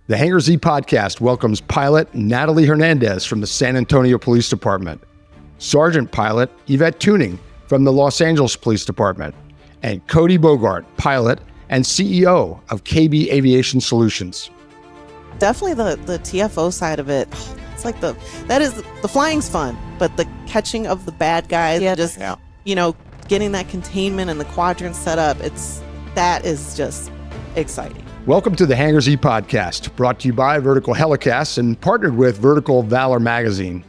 The Hangar Z Podcast welcomes Pilot Natalie Hernandez from the San Antonio Police Department, Sgt Pilot Yvette Tuning from the Los Angeles Police Department, and Kodey Bogart, Pilot and CEO of KB Aviation Solutions. Definitely the TFO side of it. It's like the flying's fun, but the catching of the bad guys, getting that containment and the quadrant set up, that is just exciting. Welcome to the Hangar Z Podcast, brought to you by Vertical HeliCASTS and partnered with Vertical Valor Magazine.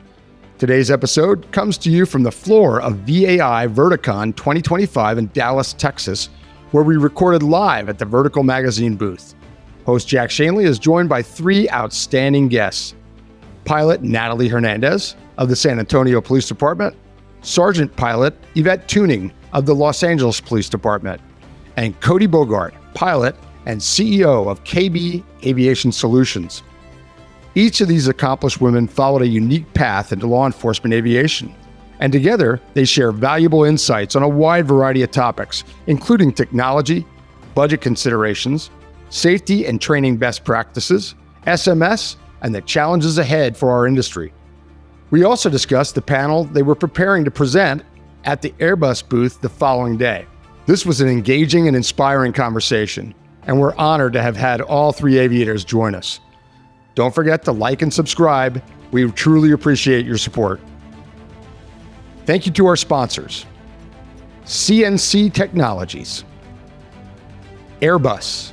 Today's episode comes to you from the floor of VAI Verticon 2025 in Dallas, Texas, where we recorded live at the Vertical Magazine booth. Host Jack Schonely is joined by three outstanding guests: Pilot Natalie Hernandez of the San Antonio Police Department, Sgt Pilot Yvette Tuning of the Los Angeles Police Department, and Kodey Bogart, Pilot and CEO of KB Aviation Solutions. Each of these accomplished women followed a unique path into law enforcement aviation, and together they share valuable insights on a wide variety of topics, including technology, budget considerations, safety and training best practices, SMS, and the challenges ahead for our industry. We also discussed the panel they were preparing to present at the Airbus booth the following day. This was an engaging and inspiring conversation, and we're honored to have had all three aviators join us. Don't forget to like and subscribe. We truly appreciate your support. Thank you to our sponsors: CNC Technologies, Airbus,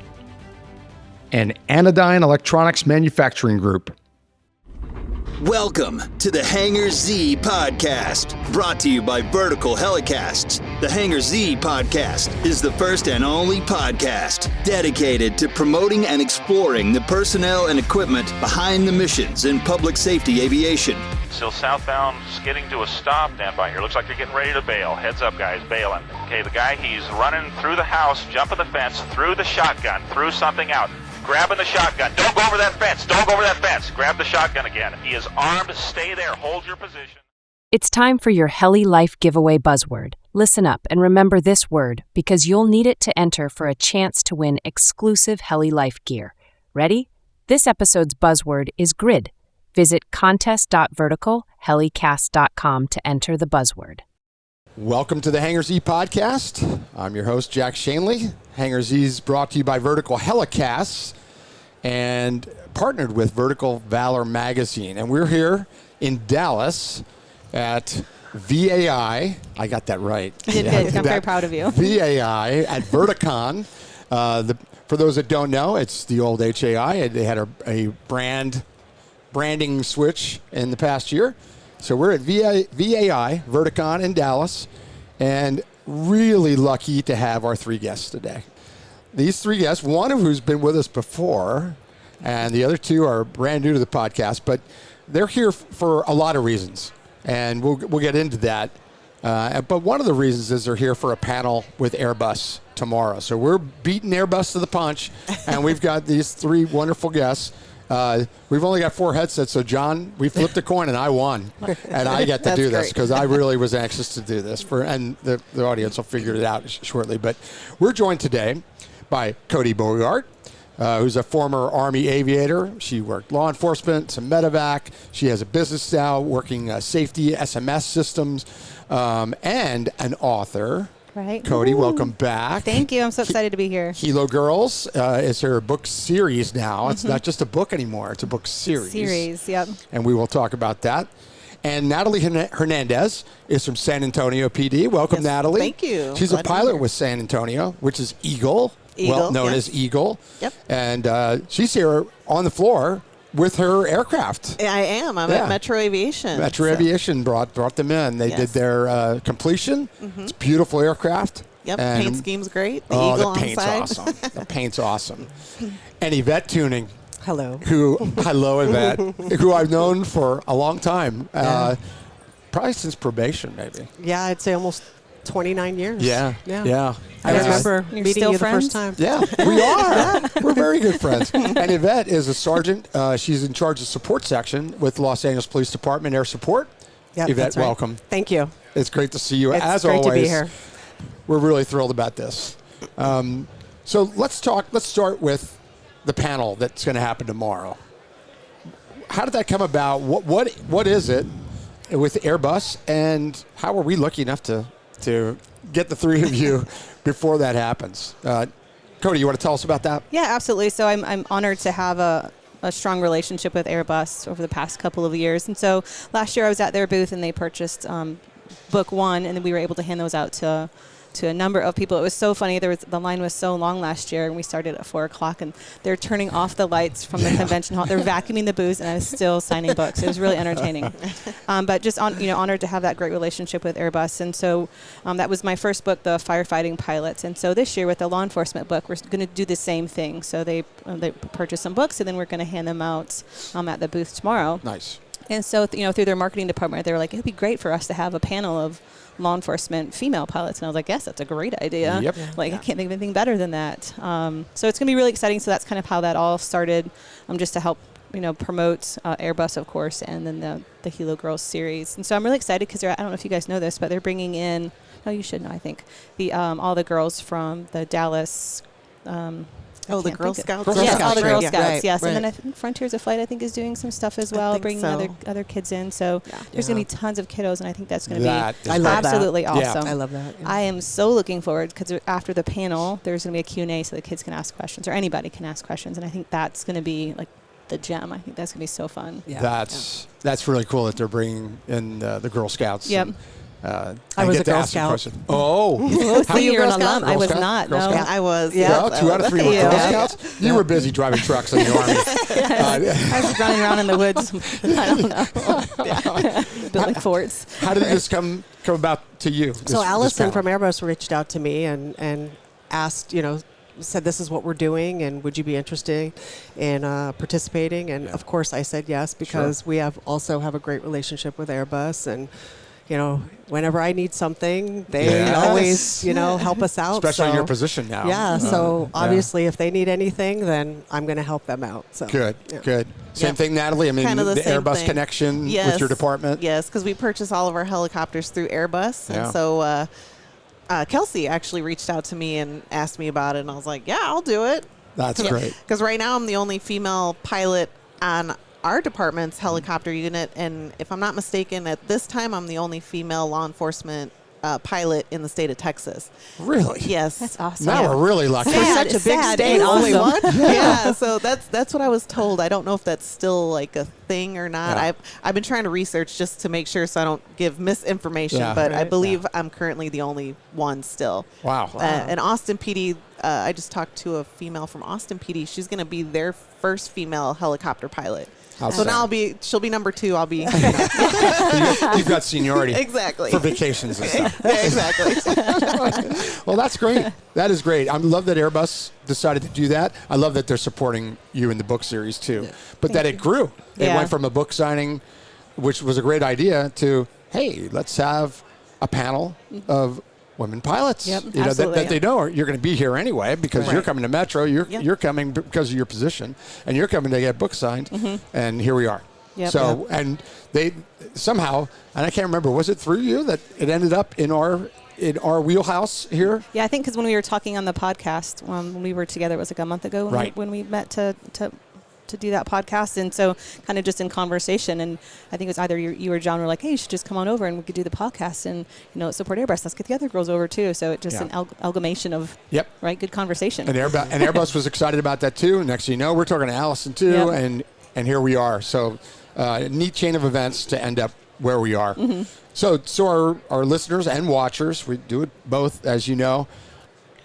and Anodyne Electronics Manufacturing Group. Welcome to the Hangar Z Podcast, brought to you by Vertical HeliCASTS. The Hangar Z Podcast is the first and only podcast dedicated to promoting and exploring the personnel and equipment behind the missions in public safety aviation. Still southbound, skidding to a stop. Stand by here. Looks like you're getting ready to bail. Heads up, guys, bailing. Okay, the guy, he's running through the house, jumping the fence, through the shotgun, through something out. Grabbing the shotgun. Don't go over that fence. Don't go over that fence. Grab the shotgun again. He is armed. Stay there. Hold your position. It's time for your Heli Life giveaway buzzword. Listen up and remember this word, because you'll need it to enter for a chance to win exclusive Heli Life gear. Ready? This episode's buzzword is grid. Visit contest.verticalhelicast.com to enter the buzzword. Welcome to the Hangar Z Podcast. I'm your host, Jack Schonely. Hangar Z is brought to you by Vertical HeliCASTS and partnered with Vertical Valor Magazine. And we're here in Dallas at VAI. I got that right. You did. I'm very proud of you. VAI at Verticon. For those that don't know, it's the old HAI. They had a branding switch in the past year. So we're at VAI Verticon in Dallas, and really lucky to have our three guests today. These three guests, one of who's been with us before, and the other two are brand new to the podcast, but they're here for a lot of reasons, and we'll get into that. But one of the reasons is they're here for a panel with Airbus tomorrow. So we're beating Airbus to the punch, and we've got these three wonderful guests. We've only got 4 headsets, so John, we flipped a coin and I won, and I get to do this because I really was anxious to do this and the audience will figure it out shortly. But we're joined today by Kodey Bogart, who's a former Army aviator. She worked law enforcement, some medevac. She has a business now working safety SMS systems, and an author. Right. Kodey, welcome back. Thank you. I'm so excited to be here. Helo Girls is her book series now. It's not just a book anymore. It's a book series. Yep. And we will talk about that. And Natalie Hernandez is from San Antonio PD. Welcome, Yes, Natalie. thank you. She's Glad a to be pilot here. with San Antonio, which is Eagle, well known yes. as Eagle. Yep. And she's here on the floor with her aircraft. I am. I'm Yeah. at Metro Aviation. Metro Aviation brought them in. They did Yes. their completion. It's a beautiful aircraft. Yep. And Paint scheme's great. The Oh, eagle the on paint's side. awesome. The paint's awesome. And Yvette Tuning, Hello. hello Yvette, who I've known for a long time, probably since probation, maybe. Yeah, I'd say almost 29 years. Yeah. I remember You're meeting still you friends? the first time. Yeah, we are. We're very good friends. And Yvette is a sergeant. She's in charge of support section with Los Angeles Police Department Air Support. Yep, Yvette, that's right. welcome. Thank you. It's great to see you. It's As great always, to be here. We're really thrilled about this. So let's start with the panel that's going to happen tomorrow. How did that come about? What is it with Airbus, and how are we lucky enough to get the three of you before that happens? Kodey, you want to tell us about that? Yeah, absolutely. So I'm honored to have a strong relationship with Airbus over the past couple of years. And so last year I was at their booth and they purchased book 1, and then we were able to hand those out to a number of people. It was so funny. The line was so long last year, and we started at 4:00, and they're turning off the lights from the convention hall. They're vacuuming the booths, and I was still signing books. It was really entertaining. But just honored to have that great relationship with Airbus. And so that was my first book, The Firefighting Pilots. And so this year with the law enforcement book, we're going to do the same thing. So they purchased some books, and then we're going to hand them out at the booth tomorrow. Nice. And so through their marketing department, they were like, it'd be great for us to have a panel of law enforcement female pilots. And I was like, yes, that's a great idea. Yep. I can't think of anything better than that. So it's going to be really exciting. So that's kind of how that all started, just to help promote Airbus, of course, and then the Helo Girls series. And so I'm really excited because I don't know if you guys know this, but they're bringing in, you should know, I think, the all the girls from the Dallas the Girl Scouts? Yes, all the Girl right. Scouts, Right, yes. right. And then I think Frontiers of Flight, is doing some stuff as well, bringing so. other kids in. So there's going to be tons of kiddos, and I think that's going to be I love absolutely that. awesome. I love that. Yeah. I am so looking forward because after the panel, there's going to be a Q&A so the kids can ask questions, or anybody can ask questions. And I think that's going to be like the gem. I think that's going to be so fun. Yeah. That's really cool that they're bringing in the Girl Scouts. Yep. I was a Girl Scout. Oh. So you're an alum? Girl I was Scout? not. Girl No. Scout? I was. Yeah, 2 out of 3 were Girl Yeah. Scouts. You were busy driving trucks in the Army. I was running around in the woods. I don't know. Building forts. How did this come about to you? So Allison from Airbus reached out to me and asked, said this is what we're doing, and would you be interested in participating? And of course I said yes, because we also have a great relationship with Airbus, and whenever I need something, they always, help us out. Especially in your position now. Yeah, so obviously if they need anything, then I'm going to help them out. So Good. Same thing, Natalie? Kind of the same Airbus thing. connection with your department? Yes, because we purchase all of our helicopters through Airbus. Yeah. And so Kelsey actually reached out to me and asked me about it, and I was like, yeah, I'll do it. That's great. Because right now I'm the only female pilot on our department's helicopter unit, and if I'm not mistaken, at this time I'm the only female law enforcement pilot in the state of Texas. Really? Yes. That's awesome. Now we're really lucky. Sad, such a big sad, state, and only awesome. one. Yeah, so that's what I was told. I don't know if that's still like a thing or not. Yeah. I've been trying to research just to make sure so I don't give misinformation, but I believe I'm currently the only one still. Wow. And Austin PD, I just talked to a female from Austin PD. She's going to be their first female helicopter pilot. So now she'll be number 2. I'll be. You've got seniority. Exactly. For vacations and stuff. Yeah, exactly. Well, that's great. That is great. I love that Airbus decided to do that. I love that they're supporting you in the book series too. But that it grew. It went from a book signing, which was a great idea, to, hey, let's have a panel of women pilots. Yep, that they know you're going to be here anyway, because you're coming to Metro, you're coming because of your position, and you're coming to get book signed, and here we are. Yep. So, and they somehow, and I can't remember, was it through you that it ended up in our wheelhouse here? Yeah, I think because when we were talking on the podcast, when we were together, it was like a month ago when we met to do that podcast. And so kind of just in conversation, and I think it was either you or John were like, hey, you should just come on over and we could do the podcast and, support Airbus. Let's get the other girls over too. So it just an amalgamation of good conversation. And Airbus was excited about that too. And next thing you know, we're talking to Allison too, and here we are. So neat chain of events to end up where we are. So our listeners and watchers, we do it both, as you know,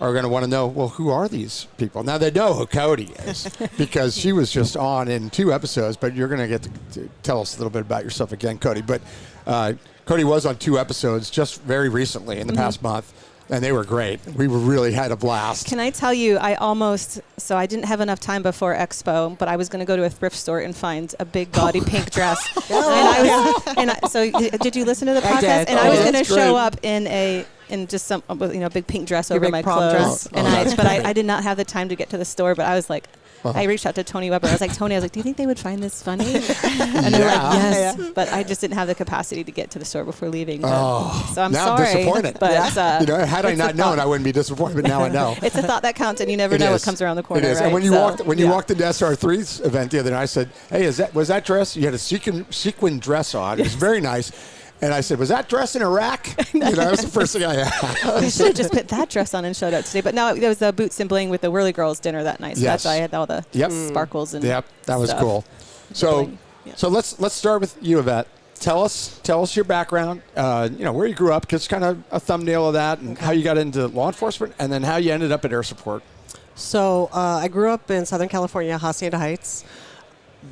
are going to want to know, well, who are these people? Now they know who Kodey is because she was just on in 2 episodes, but you're going to get to tell us a little bit about yourself again, Kodey. But Kodey was on 2 episodes just very recently in the past month, and they were great. We really had a blast. Can I tell you, I didn't have enough time before Expo, but I was going to go to a thrift store and find a big gaudy pink dress. So did you listen to the podcast? I did. And I was going to that's show great. up in just some big pink dress Your over big my prom clothes. dress. And I did not have the time to get to the store, but I was like, I reached out to Tony Weber. I was like, Tony, do you think they would find this funny? And they were like, yes. Yeah. But I just didn't have the capacity to get to the store before leaving. So I'm now sorry. I'm disappointed. But had I not known, I wouldn't be disappointed. But now I know. It's a thought that counts, and you never know what comes around the corner. It is. Right? And when you walked into SR3's event the other night, I said, "Hey, was that dress? You had a sequin dress on. It was very nice." And I said, "Was that dress in Iraq?" That was the first thing I asked. I should have just put that dress on and showed up today. But no, there was a boots and bling with the Whirly Girls dinner that night. So that's why I had all the sparkles and that was stuff. cool. So let's start with you, Yvette. Tell us your background. Where you grew up, just kind of a thumbnail of that, and how you got into law enforcement, and then how you ended up at air support. So I grew up in Southern California, Hacienda Heights.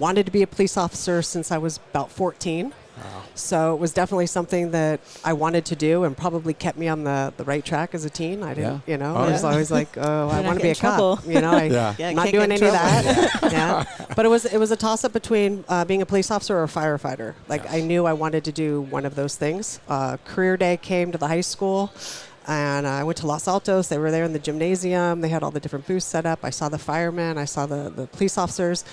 Wanted to be a police officer since I was about 14. Wow. So it was definitely something that I wanted to do, and probably kept me on the right track as a teen. I didn't, I was always like, I want to be a cop. I'm not doing any of that. But it was a toss up between being a police officer or a firefighter. I knew I wanted to do one of those things. Career day came to the high school. And I went to Los Altos. They were there in the gymnasium. They had all the different booths set up. I saw the firemen. I saw the police officers.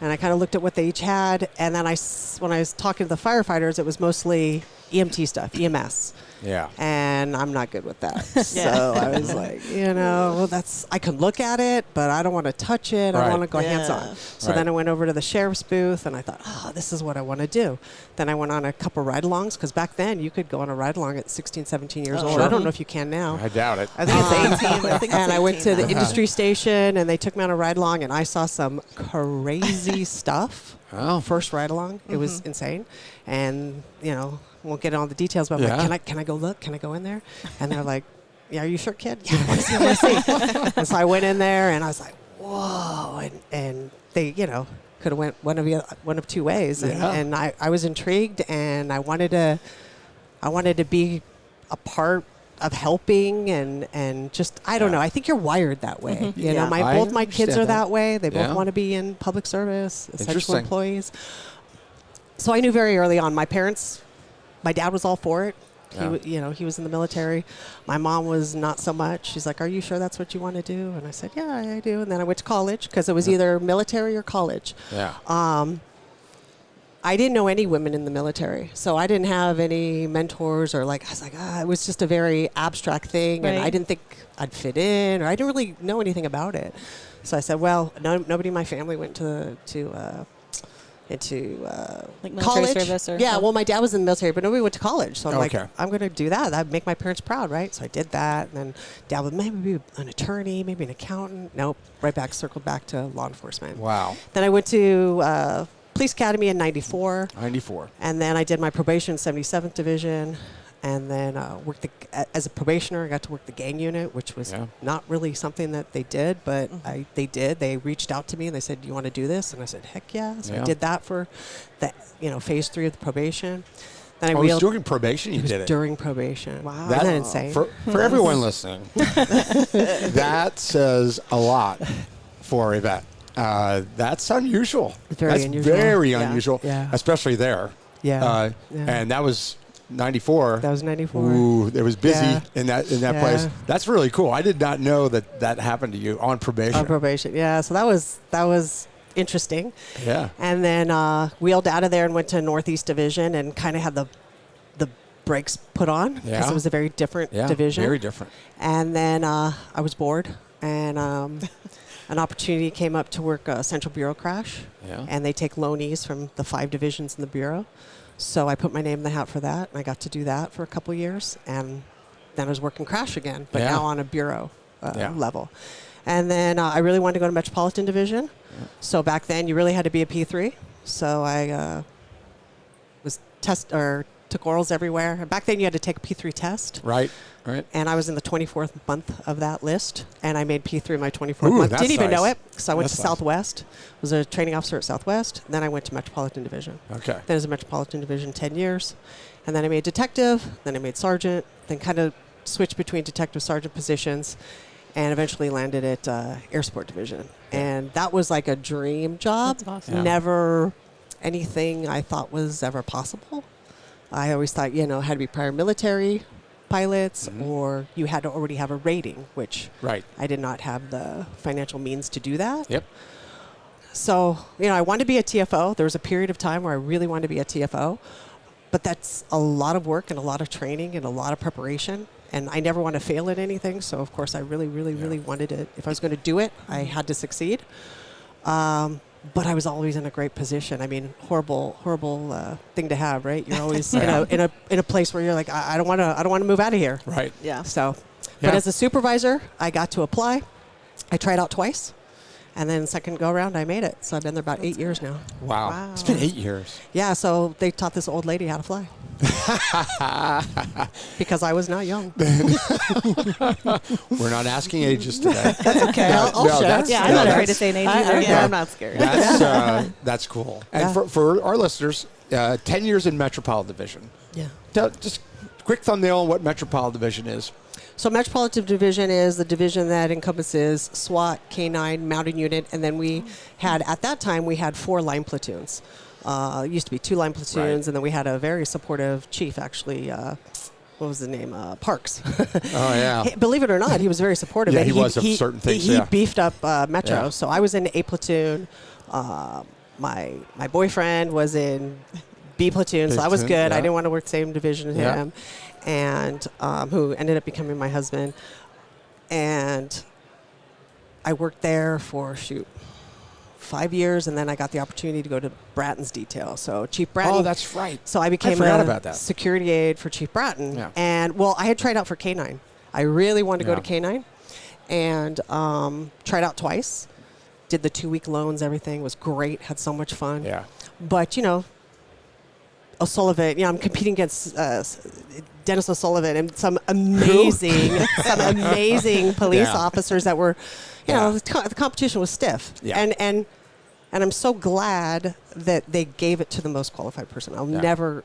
And I kind of looked at what they each had. And then when I was talking to the firefighters, it was mostly EMT stuff, EMS. Yeah. And I'm not good with that. So I was like, I can look at it, but I don't want to touch it. I want to go hands-on. So then I went over to the sheriff's booth, and I thought, this is what I want to do. Then I went on a couple ride-alongs, because back then you could go on a ride-along at 16, 17 years old. Sure. I don't know if you can now. I doubt it. I think it's 18. I went to the industry station, and they took me on a ride-along, and I saw some crazy stuff. Oh. First ride-along. It was insane. And, won't get into all the details, but I'm like, can I go look? Can I go in there? And they're like, are you sure, kid? Yeah, I want to see. And so I went in there, and I was like, whoa. And they, could have went one of two ways. And I was intrigued, and I wanted to be a part of helping and just, I don't know. I think you're wired that way. Mm-hmm. Both my kids are that way. They both want to be in public service, essential employees. So I knew very early on. My dad was all for it. Yeah. He was in the military. My mom was not so much. She's like, "Are you sure that's what you want to do?" And I said, "Yeah, I do." And then I went to college, because it was either military or college. Yeah. I didn't know any women in the military, so I didn't have any mentors or I was like, it was just a very abstract thing, and I didn't think I'd fit in, or I didn't really know anything about it. So I said, well, nobody in my family went into military college. Service or well, my dad was in the military, but nobody went to college. So I'm like, I'm going to do that. That'd make my parents proud, right? So I did that. And then dad would maybe be an attorney, maybe an accountant. Nope. Circled back to law enforcement. Wow. Then I went to Police Academy in 94. And then I did my probation in 77th Division. And then worked as a probationer. I got to work the gang unit, which was not really something that they did, but they did. They reached out to me and they said, "Do you want to do this?" And I said, "Heck yeah!" So I did that for the phase 3 of the probation. Then I was during probation. You did it during probation. Wow, isn't that insane? For everyone listening, that says a lot for Yvette. That's unusual. Very unusual. Very unusual, especially there. And that was 94. That was 94. Ooh, it was busy in that place. That's really cool. I did not know that happened to you on probation. On probation, yeah. So that was interesting. Yeah. And then wheeled out of there and went to Northeast Division and kind of had the brakes put on, because it was a very different division. Very different. And then I was bored, and an opportunity came up to work Central Bureau Crash. Yeah. And they take loanees from the 5 divisions in the bureau. So I put my name in the hat for that, and I got to do that for a couple years. And then I was working Crash again, but now on a bureau level. And then I really wanted to go to Metropolitan Division. Yeah. So back then, you really had to be a P3. So I took orals everywhere. And back then, you had to take a P3 test. Right. And I was in the 24th month of that list, and I made P3 my 24th month. Didn't even know it, so I went to Southwest. Was a training officer at Southwest. Then I went to Metropolitan Division. Okay. Then as a Metropolitan Division 10 years. And then I made detective, then I made sergeant, then kind of switched between detective sergeant positions, and eventually landed at Air Support Division. And that was like a dream job. That's awesome. Yeah. Never anything I thought was ever possible. I always thought, had to be prior military pilots, or you had to already have a rating, which I did not have the financial means to do that. Yep. So, I wanted to be a TFO. There was a period of time where I really wanted to be a TFO, but that's a lot of work and a lot of training and a lot of preparation. And I never want to fail at anything. So, of course, I really, really, really wanted it. If I was going to do it, I had to succeed. But I was always in a great position. I mean, horrible thing to have, right? You're always in a place where you're like, I don't want to move out of here. Right. Yeah. So, but as a supervisor, I got to apply. I tried out twice. And then second go around, I made it. So I've been there about 8 years now. Wow. It's been 8 years. Yeah, so they taught this old lady how to fly. Because I was not young. We're not asking ages today. That's okay. I'll share. Yeah, I'm not afraid to say an age either. Yeah, I'm not scared. That's cool. And for our listeners, 10 years in Metropolitan Division. Yeah. Just quick thumbnail on what Metropolitan Division is. So Metropolitan Division is the division that encompasses SWAT, K-9, mounted unit, and then we had, at that time, we had 4 line platoons. It used to be 2 line platoons, Right. and then we had a very supportive chief, actually. What was the name? Parks. Oh, yeah. Believe it or not, he was very supportive. Yeah, And he was of certain things, He yeah. beefed up Metro. Yeah. So I was in A platoon. My boyfriend was in B platoon, so I was Platoon, good. yeah. I didn't want to work the same division as Yeah. him. And who ended up becoming my husband. And I worked there for, 5 years, and then I got the opportunity to go to Bratton's detail. So Chief Bratton. Oh, that's right. So I became forgot about that. security aide for Chief Bratton. Yeah. And, I had tried out for K-9. I really wanted to go to K-9 and tried out twice. Did the 2-week loans, everything was great, had so much fun. Yeah. But, O'Sullivan, I'm competing against Dennis O'Sullivan and some amazing police officers that were, the competition was stiff. Yeah. And I'm so glad that they gave it to the most qualified person. I'll never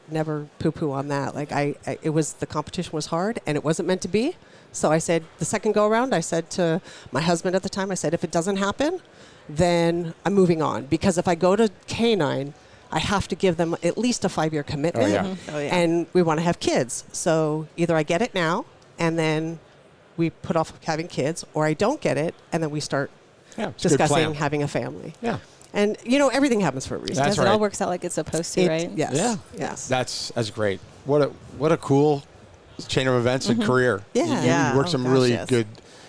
poo-poo on that. Like the competition was hard and it wasn't meant to be. So I said, the second go around, I said to my husband at the time, I said, if it doesn't happen, then I'm moving on. Because if I go to K-9, I have to give them at least a 5-year commitment. Oh, yeah. Mm-hmm. Oh, yeah. And we want to have kids. So either I get it now and then we put off having kids, or I don't get it and then we start It's a good discussing plan. having a family. Yeah. And, everything happens for a reason. That's Because it all right. works out like it's supposed to, right? Yes. Yeah. Yes. That's great. What a cool chain of events and career. Yeah. You Yeah. work Oh, some gosh, really yes. good,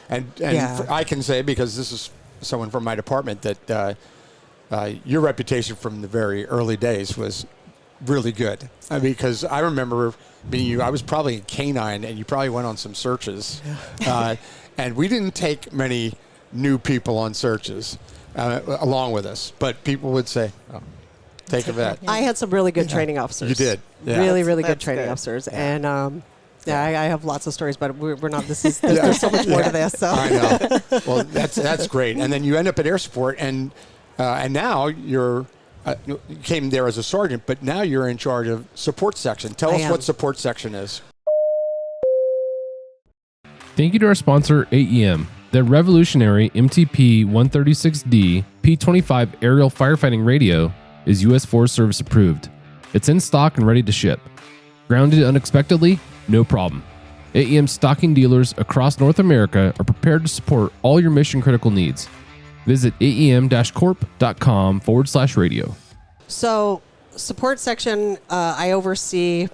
and Yeah. I can say, because this is someone from my department, that your reputation from the very early days was really good. Because I remember being you. I was probably in K-9, and you probably went on some searches, and we didn't take many new people on searches along with us, but people would say, "Oh, take a vet." I had some really good training officers. You did. Yeah. Really, really good That's training good. officers. And I have lots of stories, but we're not. There's so much more to this. So I know. Well, that's great. And then you end up at Air Support, and now you came there as a sergeant, but now you're in charge of support section. Tell us what support section is. Thank you to our sponsor, AEM. Their revolutionary MTP 136D P25 aerial firefighting radio is U.S. Forest Service approved. It's in stock and ready to ship. Grounded unexpectedly? No problem. AEM stocking dealers across North America are prepared to support all your mission-critical needs. Visit aem-corp.com/radio. So support section, I oversee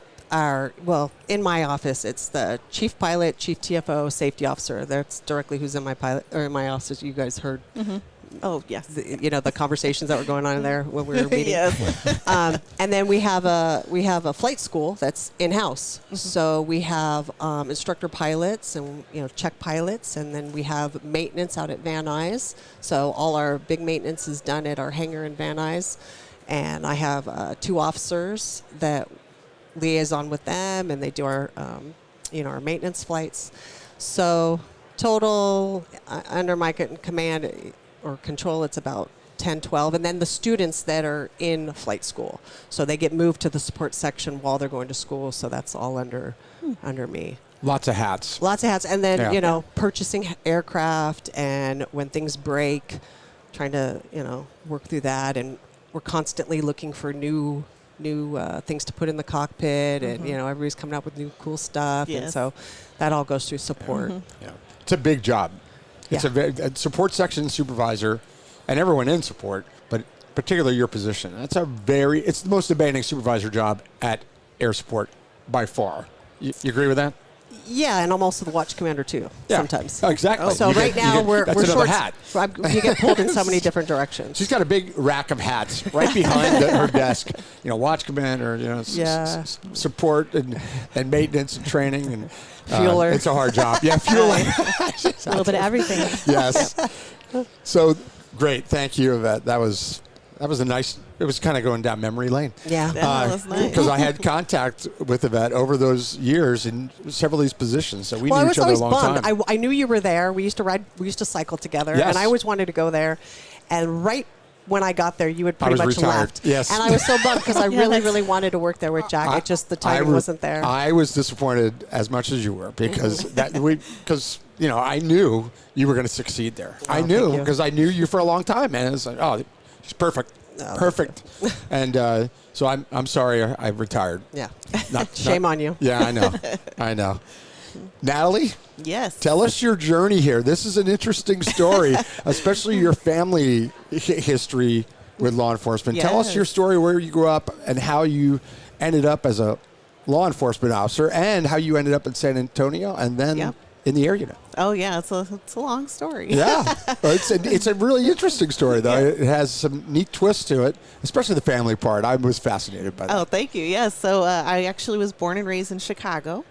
in my office, it's the chief pilot, chief TFO, safety officer. That's directly who's in my office. You guys heard, Oh, yes. the conversations that were going on in there when we were meeting. Yes. And then we have a flight school that's in-house. So we have instructor pilots and check pilots, and then we have maintenance out at Van Nuys. So all our big maintenance is done at our hangar in Van Nuys, and I have 2 officers that liaison with them, and they do our our maintenance flights. So total under my command or control, it's about 10, 12, and then the students that are in flight school. So they get moved to the support section while they're going to school, so that's all under me. Lots of hats. Lots of hats. And then, Yeah. Purchasing aircraft, and when things break, trying to, work through that. And we're constantly looking for new things to put in the cockpit, and, everybody's coming up with new cool stuff. Yes. And so that all goes through support. Yeah. It's a big job. It's Yeah. a support section supervisor, and everyone in support, but particularly your position. It's the most demanding supervisor job at air support by far. You agree with that? Yeah, and I'm also the watch commander too. Sometimes. Oh, exactly. So right now we're that's another short. hat. You get pulled in so many different directions. She's got a big rack of hats right behind her desk. Watch commander, support and maintenance and training and fueler. It's a hard job. Yeah, fueling. A little bit of everything. Yes. So great. Thank you, Yvette. That was a nice. It was kind of going down memory lane. Yeah, that was nice. Because I had contact with Yvette over those years in several of these positions, so we knew each other a long time. I knew you were there. We used to ride. We used to cycle together, yes. and I always wanted to go there. And right when I got there, you had pretty much retired. left. Yes. And I was so bummed because I really wanted to work there with Jack. The timing wasn't there. I was disappointed as much as you were because I knew you were going to succeed there. I knew because I knew you for a long time, man. It's like, oh, she's perfect. Perfect. And so I'm sorry I retired. Yeah. Shame on you. Yeah, I know. Natalie? Yes. Tell us your journey here. This is an interesting story, especially your family history with law enforcement. Yes. Tell us your story, where you grew up and how you ended up as a law enforcement officer and how you ended up in San Antonio and then in the air unit. Oh, yeah. It's a long story. Yeah. It's a really interesting story, though. Yeah. It has some neat twists to it, especially the family part. I was fascinated by that. Oh, thank you. Yes. So I actually was born and raised in Chicago.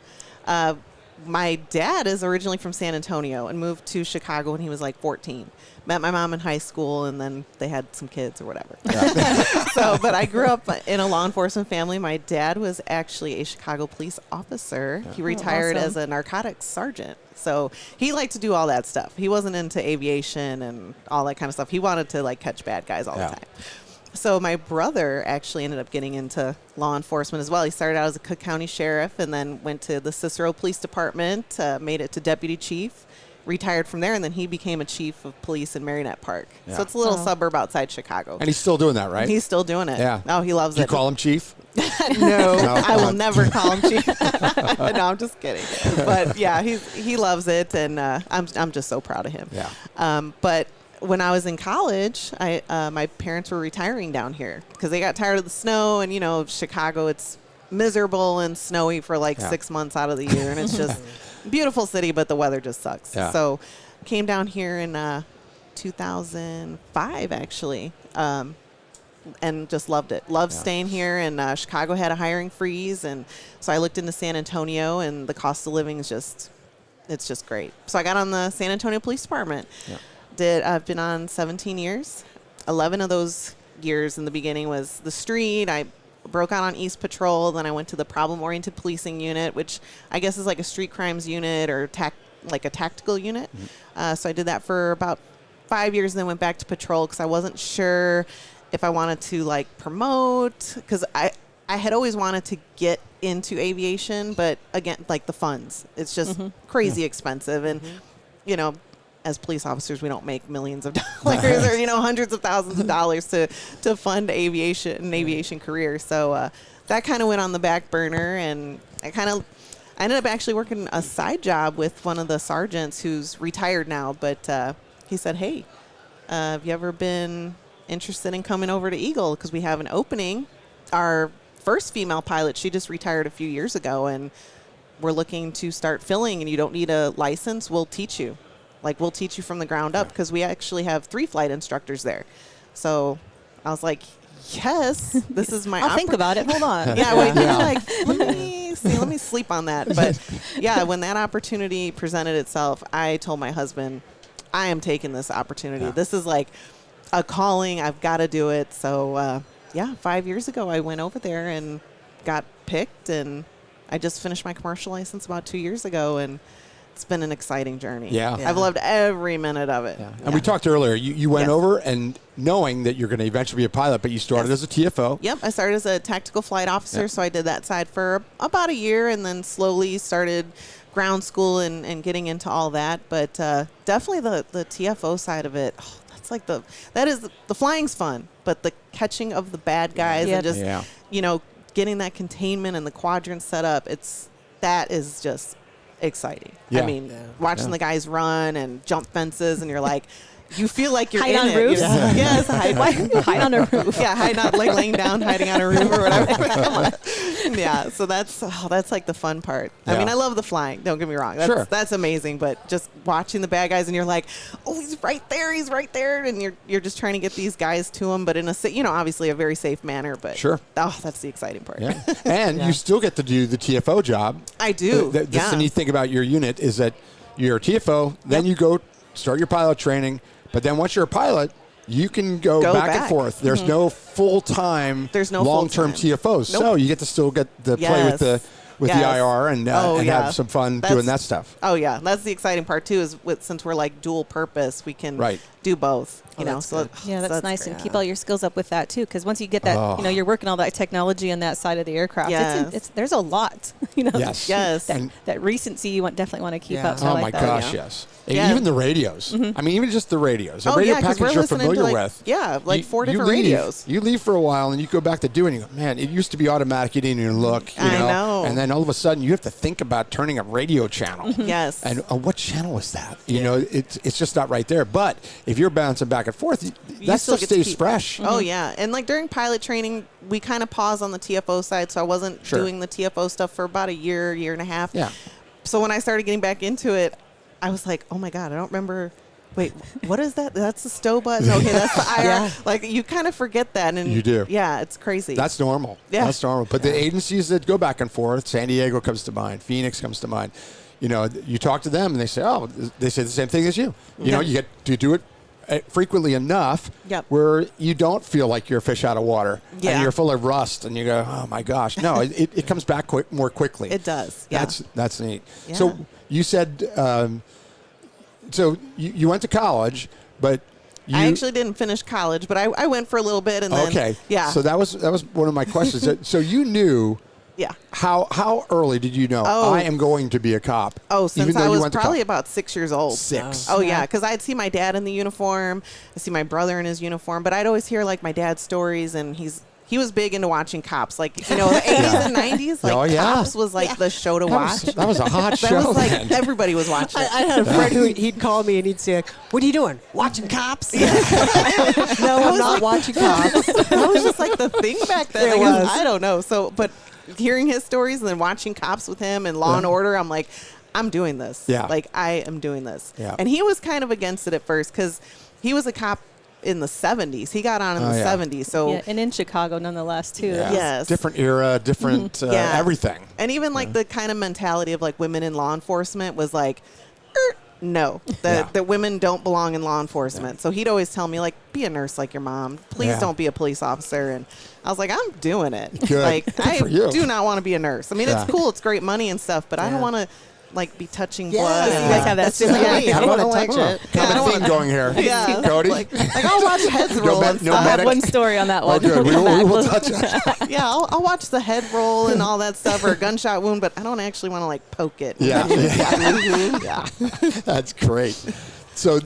My dad is originally from San Antonio and moved to Chicago when he was like 14. Met my mom in high school, and then they had some kids or whatever. Yeah. But I grew up in a law enforcement family. My dad was actually a Chicago police officer. Yeah. He retired as a narcotics sergeant. So he liked to do all that stuff. He wasn't into aviation and all that kind of stuff. He wanted to catch bad guys all the time. So my brother actually ended up getting into law enforcement as well. He started out as a Cook County sheriff and then went to the Cicero Police Department, made it to deputy chief, retired from there, and then he became a chief of police in Marionette Park. Yeah. So it's a little suburb outside Chicago. And he's still doing that, right? He's still doing it. Yeah. Oh, he loves it. Do you call him chief? No, I will never call him chief. No, I'm just kidding. But yeah, he loves it, and I'm just so proud of him. Yeah. But when I was in college, my parents were retiring down here because they got tired of the snow, and Chicago, it's miserable and snowy for 6 months out of the year, and it's just beautiful city, but the weather just sucks. Yeah. So came down here in 2005 actually, and just loved it. Loved staying here, and Chicago had a hiring freeze, and so I looked into San Antonio, and the cost of living is it's just great. So I got on the San Antonio Police Department. Yeah. I've been on 17 years. 11 of those years in the beginning was the street. I broke out on East Patrol. Then I went to the problem-oriented policing unit, which I guess is like a street crimes unit or like a tactical unit. Mm-hmm. So I did that for about 5 years and then went back to patrol because I wasn't sure if I wanted to promote, because I had always wanted to get into aviation, but again, the funds. It's just crazy expensive. And, as police officers, we don't make millions of dollars or, hundreds of thousands of dollars to fund an aviation career. So that kind of went on the back burner, and I ended up actually working a side job with one of the sergeants who's retired now. But he said, hey, have you ever been interested in coming over to Eagle? Because we have an opening. Our first female pilot, she just retired a few years ago, and we're looking to start filling, and you don't need a license. We'll teach you. We'll teach you from the ground up, because we actually have 3 flight instructors there. So I was like, yes, this is my I'll think about it. Hold on. Yeah, wait, let me sleep on that. But yeah, when that opportunity presented itself, I told my husband, I am taking this opportunity. Yeah. This is like a calling. I've got to do it. So 5 years ago, I went over there and got picked, and I just finished my commercial license about 2 years ago, and it's been an exciting journey. Yeah. I've loved every minute of it. Yeah. And we talked earlier, you went over and knowing that you're going to eventually be a pilot, but you started as a TFO. Yep. I started as a tactical flight officer, so I did that side for about a year, and then slowly started ground school and getting into all that. But definitely the TFO side of it, that is the flying's fun, but the catching of the bad guys and just, getting that containment and the quadrant set up, that is just exciting. Yeah. I mean, watching the guys run and jump fences, and you're like, you feel like you're Hide in on it. roofs? Yes, Hide on a roof. Yeah, not like laying down, hiding on a roof or whatever. Come on. Yeah, so that's like the fun part. I mean, I love the flying. Don't get me wrong. That's amazing. But just watching the bad guys and you're like, oh, he's right there, and you're just trying to get these guys to him, but in a obviously a very safe manner. But that's the exciting part. Yeah, and you still get to do the TFO job. I do. That's the neat thing about your unit is that you're a TFO, then you go start your pilot training, but then once you're a pilot, you can go back and forth. There's no full-time, long-term TFOs. Nope. So you get to still get to play with the IR and have some fun doing that stuff. Oh, yeah. That's the exciting part, too, is since we're like dual purpose, we can do both. That's nice. And keep all your skills up with that, too, because once you get that, you're working all that technology on that side of the aircraft. Yes. There's a lot. Yes. That recency you definitely want to keep up. Oh, my gosh, yes. And even the radios. I mean, even just the radios. A radio package you're familiar with. Yeah, like 4 different radios. You leave for a while and you go back to doing it. Man, it used to be automatic. You didn't even look. You know. And then all of a sudden you have to think about turning a radio channel. Yes. And what channel is that? You know, it's just not right there. But if you're bouncing back and forth, that stuff stays fresh. Oh, yeah. And like during pilot training, we kind of paused on the TFO side. So I wasn't doing the TFO stuff for about a year and a half. Yeah. So when I started getting back into it, I was like, oh my God, I don't remember. Wait, what is that? That's the stow button. Okay, that's the IR. Like you kind of forget that, and you do. Yeah, it's crazy. That's normal. Yeah, that's normal. But the agencies that go back and forth, San Diego comes to mind, Phoenix comes to mind. You know, you talk to them, and they say, they say the same thing as you. You know, you get to do it frequently enough where you don't feel like you're a fish out of water and you're full of rust, and you go, oh my gosh. No, it comes back more quickly. It does. Yeah. That's neat. Yeah. So you said. So you went to college, but I actually didn't finish college, but I went for a little bit, and then So that was one of my questions. So you knew, how early did you know I am going to be a cop? Oh, since I was probably about 6 years old. 6. Oh yeah, because I'd see my dad in the uniform, I see my brother in his uniform, but I'd always hear like my dad's stories, and he was big into watching Cops, like, the 80s and 90s. Like, Cops was like the show to watch. That was a hot show. That was like everybody was watching it. I had a friend who he'd call me and he'd say, "What are you doing? Watching Cops?" No, I'm not watching Cops. That was just like the thing back then. I don't know. So, but hearing his stories and then watching Cops with him and Law and Order, I'm like, I'm doing this. Yeah. Like, I am doing this. Yeah. And he was kind of against it at first because he was a cop in the 70s. He got on in the 70s. So and in Chicago nonetheless too. Yeah. Yes. Different era, different everything. And even like the kind of mentality of like women in law enforcement was like, no, that women don't belong in law enforcement. So he'd always tell me like, be a nurse like your mom. Please don't be a police officer. And I was like, I'm doing it. Good. Like I do not want to be a nurse. I mean, it's cool. It's great money and stuff, but I don't want to like be touching blood. You guys have that similar. I don't want to touch it. Kind of theme going here. Yeah. Kodey? Like I'll watch heads roll and stuff. I have one story on that one. Oh, good. We will touch it. Yeah, I'll watch the head roll and all that stuff, or a gunshot wound, but I don't actually want to like poke it. Yeah. That's great. So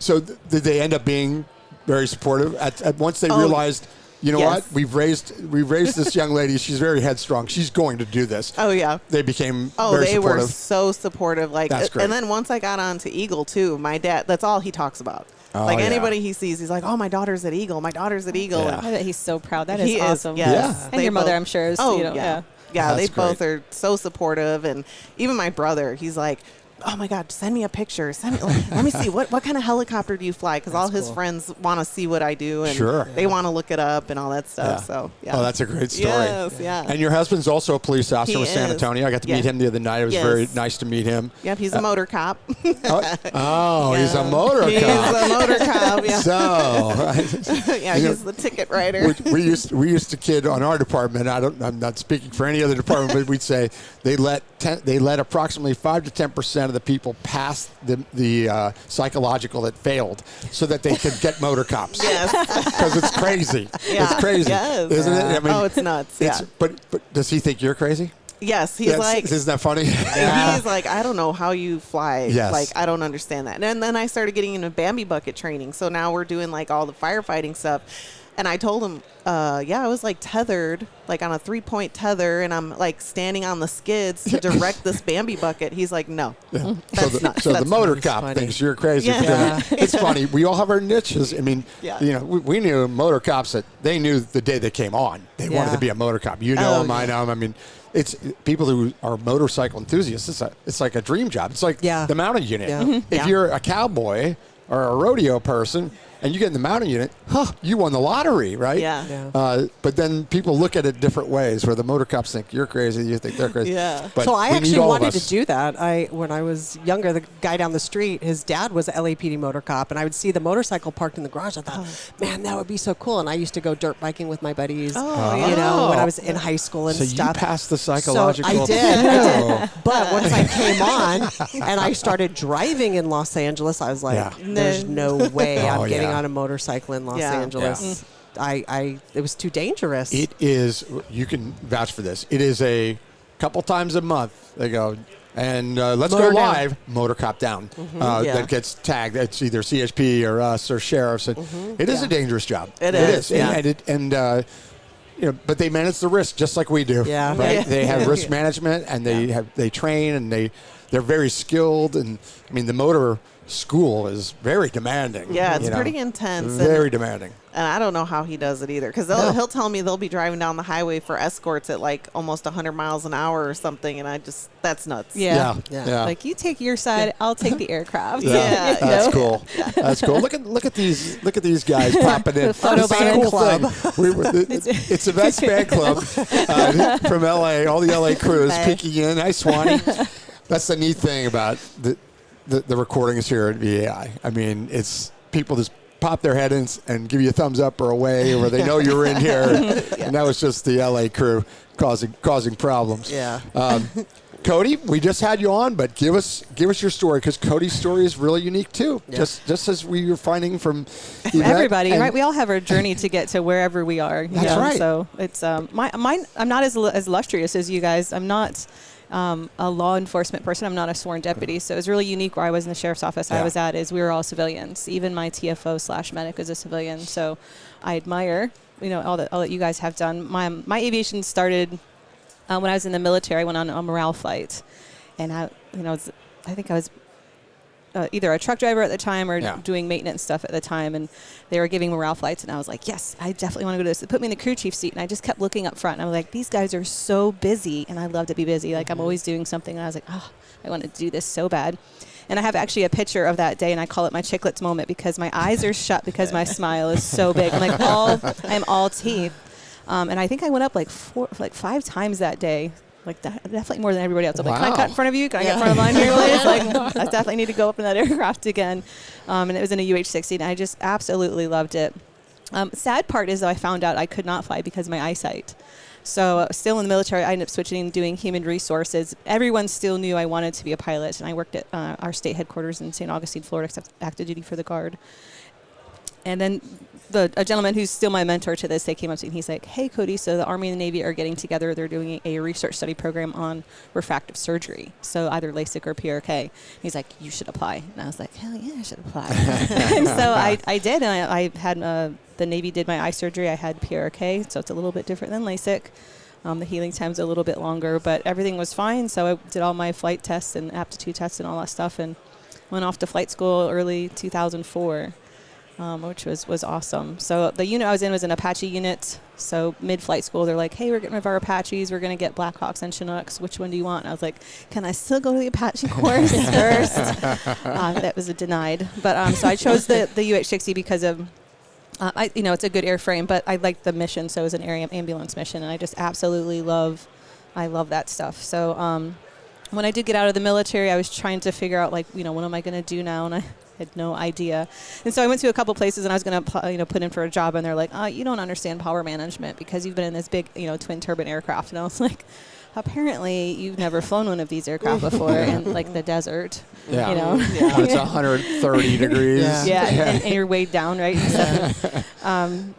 did they end up being very supportive at once they realized, you know what? We've raised this young lady. She's very headstrong. She's going to do this. Oh yeah. They became very supportive. They were so supportive. Like, that's great. And then once I got on to Eagle too, my dad. That's all he talks about. Like anybody he sees, he's like, "Oh, my daughter's at Eagle. My daughter's at Eagle." Yeah. I bet he's so proud. That is awesome. Yes. And your mother, I'm sure, is. Yeah, they both are so supportive, and even my brother, he's like, oh my God, send me a picture. Let me see what kind of helicopter do you fly? Because all his friends want to see what I do, and they want to look it up and all that stuff. So oh, that's a great story. Yes, yeah. And your husband's also a police officer with San Antonio. I got to meet him the other night. It was very nice to meet him. Yep, he's a motor cop. He's a motor cop. He's a motor cop. Yeah. So he's the ticket writer. We used to kid on our department. I'm not speaking for any other department, but we'd say they let approximately 5 to 10% of the people pass the psychological that failed, so that they could get motor cops. Yes, because it's crazy. It's crazy, isn't it? I mean, it's nuts. But does he think you're crazy? Yes, he's like, isn't that funny? He's like, I don't know how you fly. Yes. Like, I don't understand that. And then I started getting into Bambi bucket training. So now we're doing like all the firefighting stuff. And I told him, I was like tethered, like on a 3-point tether, and I'm like standing on the skids to direct this Bambi bucket. He's like, no, that's not. So the motor That's cop funny. thinks you're crazy. Yeah. For doing it. It's funny. We all have our niches. I mean, Yeah. we knew motor cops that they knew the day they came on. They wanted to be a motor cop. You know them, I know them. I mean, it's people who are motorcycle enthusiasts. It's like a dream job. It's like the mountain unit. Yeah. If you're a cowboy or a rodeo person, and you get in the mountain unit, you won the lottery, right? Yeah. But then people look at it different ways, where the motor cops think you're crazy, you think they're crazy. Yeah. But So I we actually need all of wanted us. to do that. When I was younger, the guy down the street, his dad was a LAPD motor cop, and I would see the motorcycle parked in the garage. I thought, man, that would be so cool. And I used to go dirt biking with my buddies, yeah. you know, when I was in high school and So stuff. you passed the psychological. So I did. But once I came on and I started driving in Los Angeles, I was like, there's no way I'm getting on a motorcycle in Los Angeles. It was too dangerous. It is. You can vouch for this. It is a couple times a month. They go and let's Motor go down. live. Motor cop down. That gets tagged. It's either CHP or us or sheriffs. And it is a dangerous job. It is. But they manage the risk just like we do. Yeah. Right. Yeah. They have risk management, and they train, and they're very skilled. And I mean, the motor school is very demanding. Yeah, it's pretty intense. Very demanding. And I don't know how he does it either, because he'll tell me they'll be driving down the highway for escorts at like almost 100 miles an hour or something, and that's nuts. Yeah. Yeah. Like, you take your side, I'll take the aircraft. Yeah. That's cool. That's cool. Look at these guys popping in. The photo It's a band cool club. thing. It's Yvette's fan club from LA. All the LA crews peeking in. Hi, Swanee. That's the neat thing about the recordings here at VAI. I mean, it's people just pop their head in and give you a thumbs up or a wave, or they know you're in here. And that was just the LA crew causing problems. Yeah. Kodey, we just had you on, but give us your story, because Kodey's story is really unique too. Yeah. Just as we were finding from Yvette, Everybody, and right? We all have our journey to get to wherever we are. You That's know? right. So it's mine. I'm not as illustrious as you guys. I'm not a law enforcement person. I'm not a sworn deputy. So it was really unique where I was in the sheriff's office. I was at is we were all civilians. Even my TFO/medic is a civilian. So I admire, all that you guys have done. My aviation started when I was in the military. I went on a morale flight, and I think I was either a truck driver at the time or doing maintenance stuff at the time, and they were giving morale flights, and I was like, yes, I definitely want to go to this. They put me in the crew chief seat, and I just kept looking up front, and I was like, these guys are so busy, and I love to be busy. Like, I'm always doing something, and I was like, oh, I want to do this so bad. And I have actually a picture of that day, and I call it my chiclets moment, because my eyes are shut because my smile is so big. I'm all teeth. And I think I went up like 5 times that day. Like, definitely more than everybody else. I'm like, can I cut in front of you? Can I get in front of line here, please? Like, I definitely need to go up in that aircraft again. And it was in a UH-60, and I just absolutely loved it. Sad part is, though, I found out I could not fly because of my eyesight. So still in the military, I ended up switching and doing human resources. Everyone still knew I wanted to be a pilot, and I worked at our state headquarters in St. Augustine, Florida, except active duty for the Guard. And then a gentleman who's still my mentor to this, they came up to me and he's like, hey, Kodey, so the Army and the Navy are getting together. They're doing a research study program on refractive surgery, so either LASIK or PRK. He's like, you should apply. And I was like, hell yeah, I should apply. So I did, and I had the Navy did my eye surgery. I had PRK, so it's a little bit different than LASIK. The healing time's a little bit longer, but everything was fine. So I did all my flight tests and aptitude tests and all that stuff, and went off to flight school early 2004. Which was awesome. So the unit I was in was an Apache unit. So mid-flight school, they're like, hey, we're getting rid of our Apaches. We're going to get Blackhawks and Chinooks. Which one do you want? And I was like, can I still go to the Apache course first? That was denied. But so I chose the UH-60 because of, it's a good airframe, but I liked the mission. So it was an air ambulance mission, and I just absolutely love that stuff. So when I did get out of the military, I was trying to figure out, what am I going to do now? And I had no idea. And so I went to a couple places, and I was going to put in for a job, and they're like, you don't understand power management because you've been in this big, twin turbine aircraft. And I was like, apparently you've never flown one of these aircraft before in the desert. Yeah. Yeah. When it's 130 degrees. Yeah. And you're weighed down, right?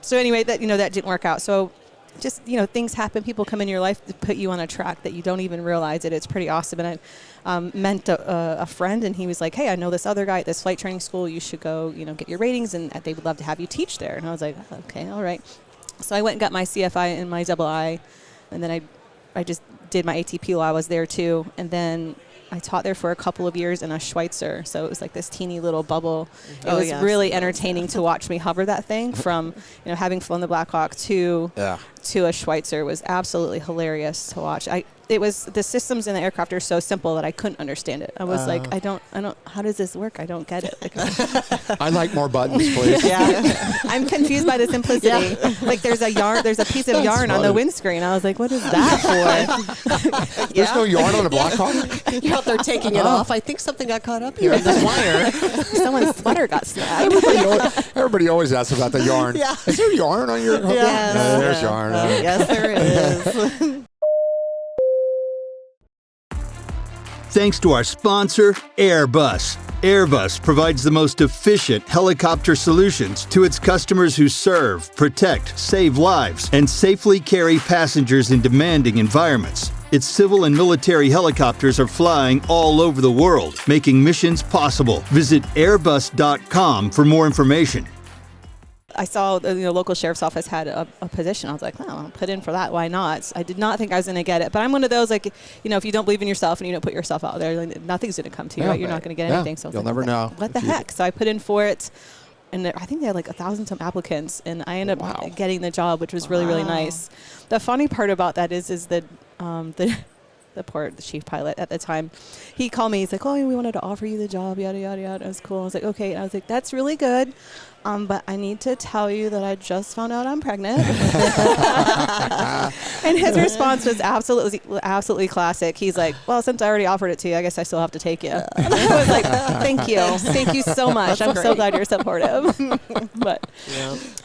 So anyway, that didn't work out. So just, things happen. People come in your life to put you on a track that you don't even realize it. It's pretty awesome. And I met a friend, and he was like, hey, I know this other guy at this flight training school. You should go, get your ratings, and they would love to have you teach there. And I was like, okay, all right. So I went and got my CFI and my II, and then I just did my ATP while I was there too. And then I taught there for a couple of years in a Schweitzer, so it was like this teeny little bubble. It was really entertaining to watch me hover that thing from, having flown the Black Hawk to a Schweitzer was absolutely hilarious to watch. The systems in the aircraft are so simple that I couldn't understand it. I was like, I don't, how does this work? I don't get it. I'd like more buttons, please. Yeah. I'm confused by the simplicity. Yeah. Like there's a piece of yarn on the windscreen. I was like, what is that for? There's no yarn on a Black Hawk? You're out there taking it off. I think something got caught up here in this wire. Someone's sweater got snagged. Everybody always asks about the yarn. Yeah. Is there yarn on your hook? Yes. No, there's yarn. Yes, there is. Thanks to our sponsor, Airbus. Airbus provides the most efficient helicopter solutions to its customers who serve, protect, save lives, and safely carry passengers in demanding environments. Its civil and military helicopters are flying all over the world, making missions possible. Visit airbus.com for more information. I saw the local sheriff's office had a position. I was like, oh, I'll put in for that. Why not? I did not think I was going to get it. But I'm one of those, like, if you don't believe in yourself and you don't put yourself out there, like, nothing's going to come to you, right? You're not going to get anything. So you'll never know. What the heck? So I put in for it. And I think they had like 1,000 some applicants. And I ended up getting the job, which was really, really nice. The funny part about that is that the chief pilot at the time, he called me. He's like, oh, we wanted to offer you the job, yada, yada, yada. It was cool. I was like, okay. And I was like, that's really good. But I need to tell you that I just found out I'm pregnant. And his response was absolutely classic. He's like, well, since I already offered it to you, I guess I still have to take you. And I was like, thank you. Thank you so much. I'm so glad you're supportive. But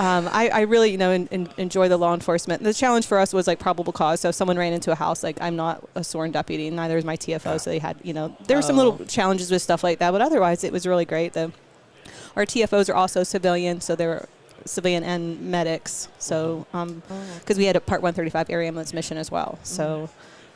I really, enjoy the law enforcement. The challenge for us was like probable cause. So if someone ran into a house, like I'm not a sworn deputy, neither is my TFO. So they had, there were some little challenges with stuff like that. But otherwise, it was really great. Our TFOs are also civilian, so they're civilian and medics. So, because we had a Part 135 air ambulance mission as well. So,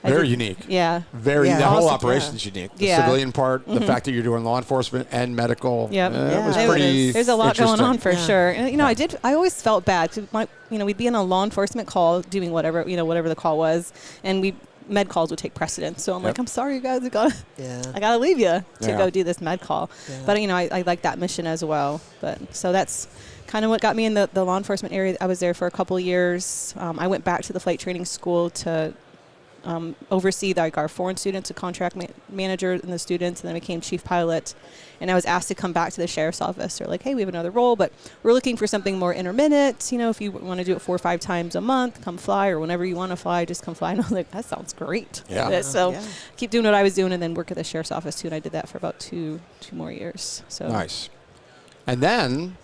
very unique. Yeah. The whole operation's unique. The civilian part, the fact that you're doing law enforcement and medical. Yep. It was pretty. There's a lot going on for sure. And, I always felt bad. 'Cause we'd be in a law enforcement call doing whatever the call was, and med calls would take precedence. So I'm like, I'm sorry, you guys. I gotta leave you to go do this med call. Yeah. But I like that mission as well. But so that's kind of what got me in the law enforcement area. I was there for a couple of years. I went back to the flight training school to oversee our foreign students, a contract manager and the students, and then became chief pilot. And I was asked to come back to the sheriff's office. They're like, hey, we have another role, but we're looking for something more intermittent. If you want to do it 4 or 5 times a month, come fly, or whenever you want to fly, just come fly. And I was like, that sounds great. Yeah. So keep doing what I was doing and then work at the sheriff's office too. And I did that for about two more years. So nice. And then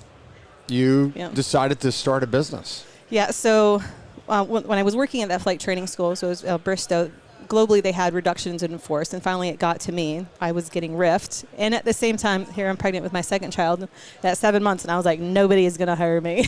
you decided to start a business. Yeah. So when I was working at that flight training school, so it was Bristow, globally they had reductions in force, and finally it got to me. I was getting riffed, and at the same time, here I'm pregnant with my second child at 7 months, and I was like, nobody is going to hire me.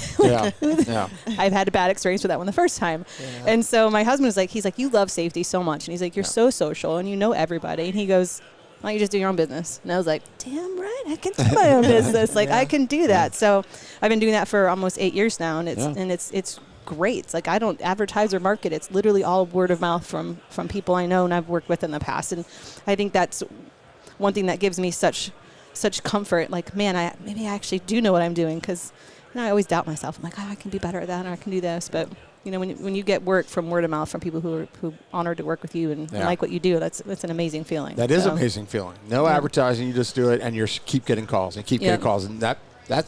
I've had a bad experience with that one the first time. Yeah. And so my husband was like, he's like, you love safety so much, and he's like, you're so social, and you know everybody, and he goes, why don't you just do your own business? And I was like, damn right, I can do my own business. Like, I can do that. So I've been doing that for almost 8 years now, and it's great. It's like I don't advertise or market. It's literally all word of mouth from people I know and I've worked with in the past. And I think that's one thing that gives me such comfort. Like, man, maybe I actually do know what I'm doing, because I always doubt myself. I'm like, I can be better at that, or I can do this. But when you get work from word of mouth from people who honored to work with you and like what you do, that's an amazing feeling. That is an amazing feeling. No advertising, you just do it, and you keep getting calls and keep getting calls, and that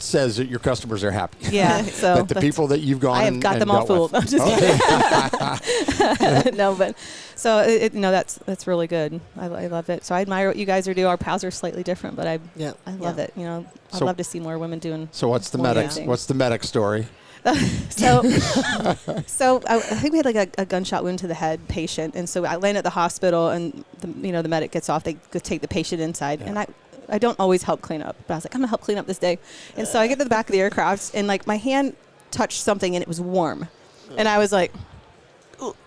says that your customers are happy. Yeah. So but the people that you've gone, I have got them all fooled. I'm just kidding. No, but so that's really good. I love it. So I admire what you guys are doing. Our paths are slightly different, but I love it. I'd love to see more women doing. So what's the medic? What's the medic story? So I think we had like a gunshot wound to the head patient, and so I land at the hospital, and the medic gets off. They go take the patient inside, and I don't always help clean up, but I was like, I'm gonna help clean up this day. And so I get to the back of the aircraft, and like my hand touched something, and it was warm, and I was like,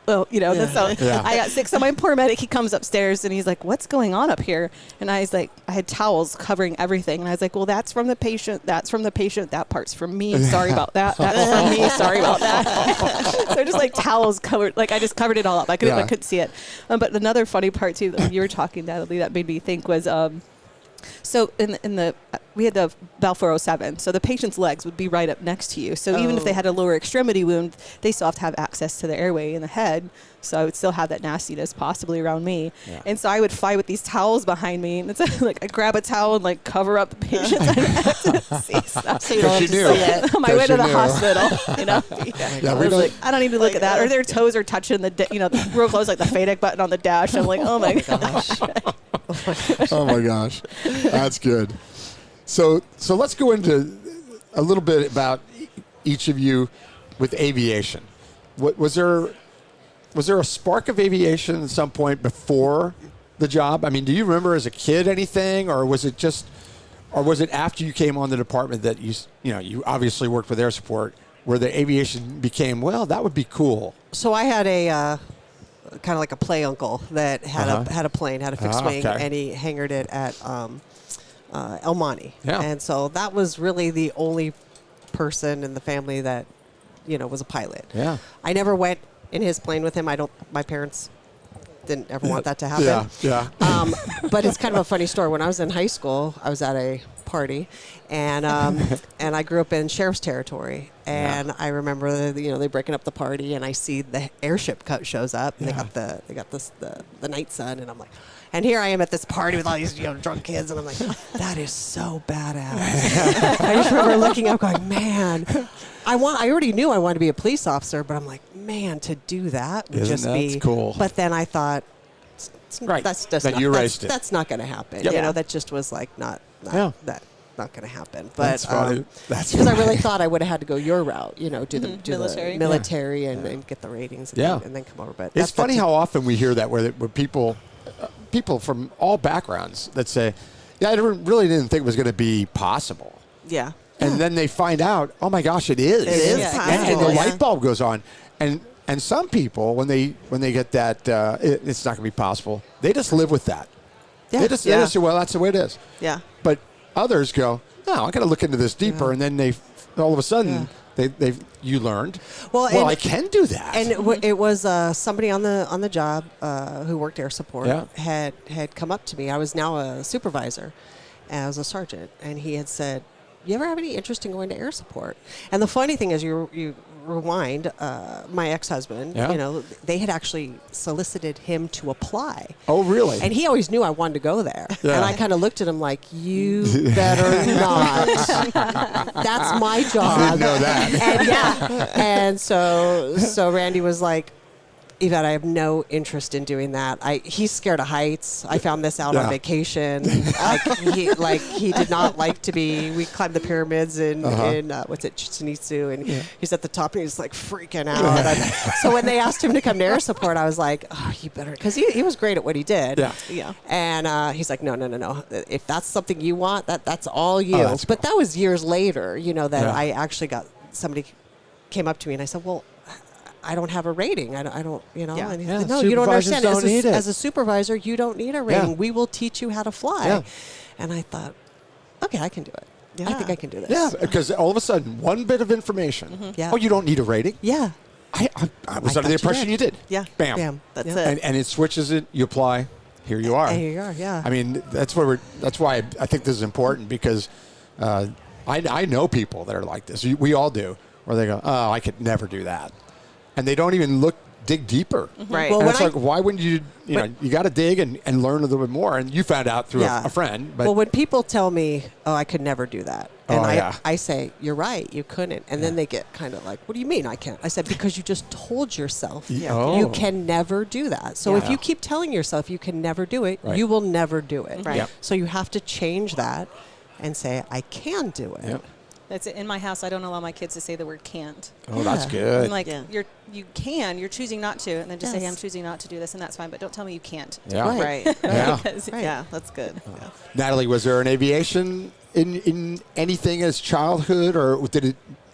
well, that's how I got sick. So my poor medic, he comes upstairs and he's like, what's going on up here? And I was like, I had towels covering everything. And I was like, well, that's from the patient. That's from the patient. That part's from me. Sorry about that. That's from me. Sorry about that. So just like towels covered. Like I just covered it all up. I couldn't see it. But another funny part too, that when you were talking, Natalie, that made me think was, so we had the Bell 407, so the patient's legs would be right up next to you. So even if they had a lower extremity wound, they still have to have access to the airway in the head. So I would still have that nastiness possibly around me. Yeah. And so I would fly with these towels behind me, and it's like I grab a towel and like cover up the patient. I have to see stuff. So you don't have to see it. On my way to the hospital, I was like, I don't need to look at that. Or their toes are touching the, real close, like the FADEC button on the dash. I'm like, oh my gosh. Oh my gosh, that's good. So let's go into a little bit about each of you with aviation. Was there a spark of aviation at some point before the job? I mean, do you remember as a kid anything, or was it after you came on the department that you obviously worked with air support, where the aviation became, well, that would be cool? So I had a kind of like a play uncle that had a plane, had a fixed wing, and he hangared it at El Monte. Yeah. And so that was really the only person in the family that, was a pilot. Yeah. I never went in his plane with him. My parents didn't ever want that to happen. Yeah. But it's kind of a funny story. When I was in high school, I was at a party, and and I grew up in sheriff's territory, and I remember they breaking up the party, and I see the airship shows up, and they got the night sun, and I'm like, and here I am at this party with all these drunk kids, and I'm like, that is so badass. I just remember looking up, going, man, I already knew I wanted to be a police officer, but I'm like, man, to do that would just be cool. But then I thought, right, that's just that's not going to happen. Yep. That just was like not going to happen. But that's funny. That's because I really thought I would have had to go your route, do the military and get the ratings, and then come over. But it's funny how often we hear that where people from all backgrounds that say, I really didn't think it was going to be possible. Yeah. And then they find out, oh my gosh, it is. It is possible. And the light bulb goes on. And some people, when they get that, it's not going to be possible, they just live with that. Yeah. They just say, well, that's the way it is. Yeah. But others go, no, I got to look into this deeper. And then they all of a sudden, you learned. Well, I can do that. And it was somebody on the job who worked air support had come up to me. I was now a supervisor, and I was a sergeant, and he had said, you ever have any interest in going to air support? And the funny thing is, you rewind, my ex-husband, they had actually solicited him to apply. Oh, really? And he always knew I wanted to go there. Yeah. And I kind of looked at him like, you better not. That's my job. I didn't know that. And so Randy was like, Yvette, I have no interest in doing that. He's scared of heights. I found this out on vacation. He did not like to be. We climbed the pyramids in Chichen Itza, and he's at the top and he's like freaking out. So when they asked him to come to air support, I was like, oh, you better, because he was great at what he did. Yeah. And he's like, no. If that's something you want, that's all you. Oh, but that was years later. I actually got somebody came up to me and I said, well, I don't have a rating. I don't. And he said, no, you don't understand. As a supervisor, you don't need a rating. We will teach you how to fly. Yeah. And I thought, okay, I can do it. Yeah. I think I can do this. Yeah, because all of a sudden, one bit of information. Mm-hmm. Yeah. Oh, you don't need a rating? Yeah. I was under the impression you did. Yeah. Bam. That's it. And it switches it. You apply. Here you are. Here you are. Yeah. I mean, that's why I think this is important, because I know people that are like this. We all do. Where they go, oh, I could never do that. And they don't even dig deeper. Mm-hmm. Right. Well, and it's like, why wouldn't you, you got to dig and learn a little bit more. And you found out through a friend. But when people tell me, oh, I could never do that. And I say, you're right, you couldn't. And then they get kind of like, what do you mean I can't? I said, because you just told yourself you can never do that. So if you keep telling yourself you can never do it, you will never do it. Right. Yep. So you have to change that and say, I can do it. Yep. That's it. In my house, I don't allow my kids to say the word can't. Oh, that's good. I'm like, you're choosing not to, and then just say, hey, I'm choosing not to do this, and that's fine, but don't tell me you can't. Yeah. Right. Yeah, that's good. Natalie, was there an aviation in anything as childhood, or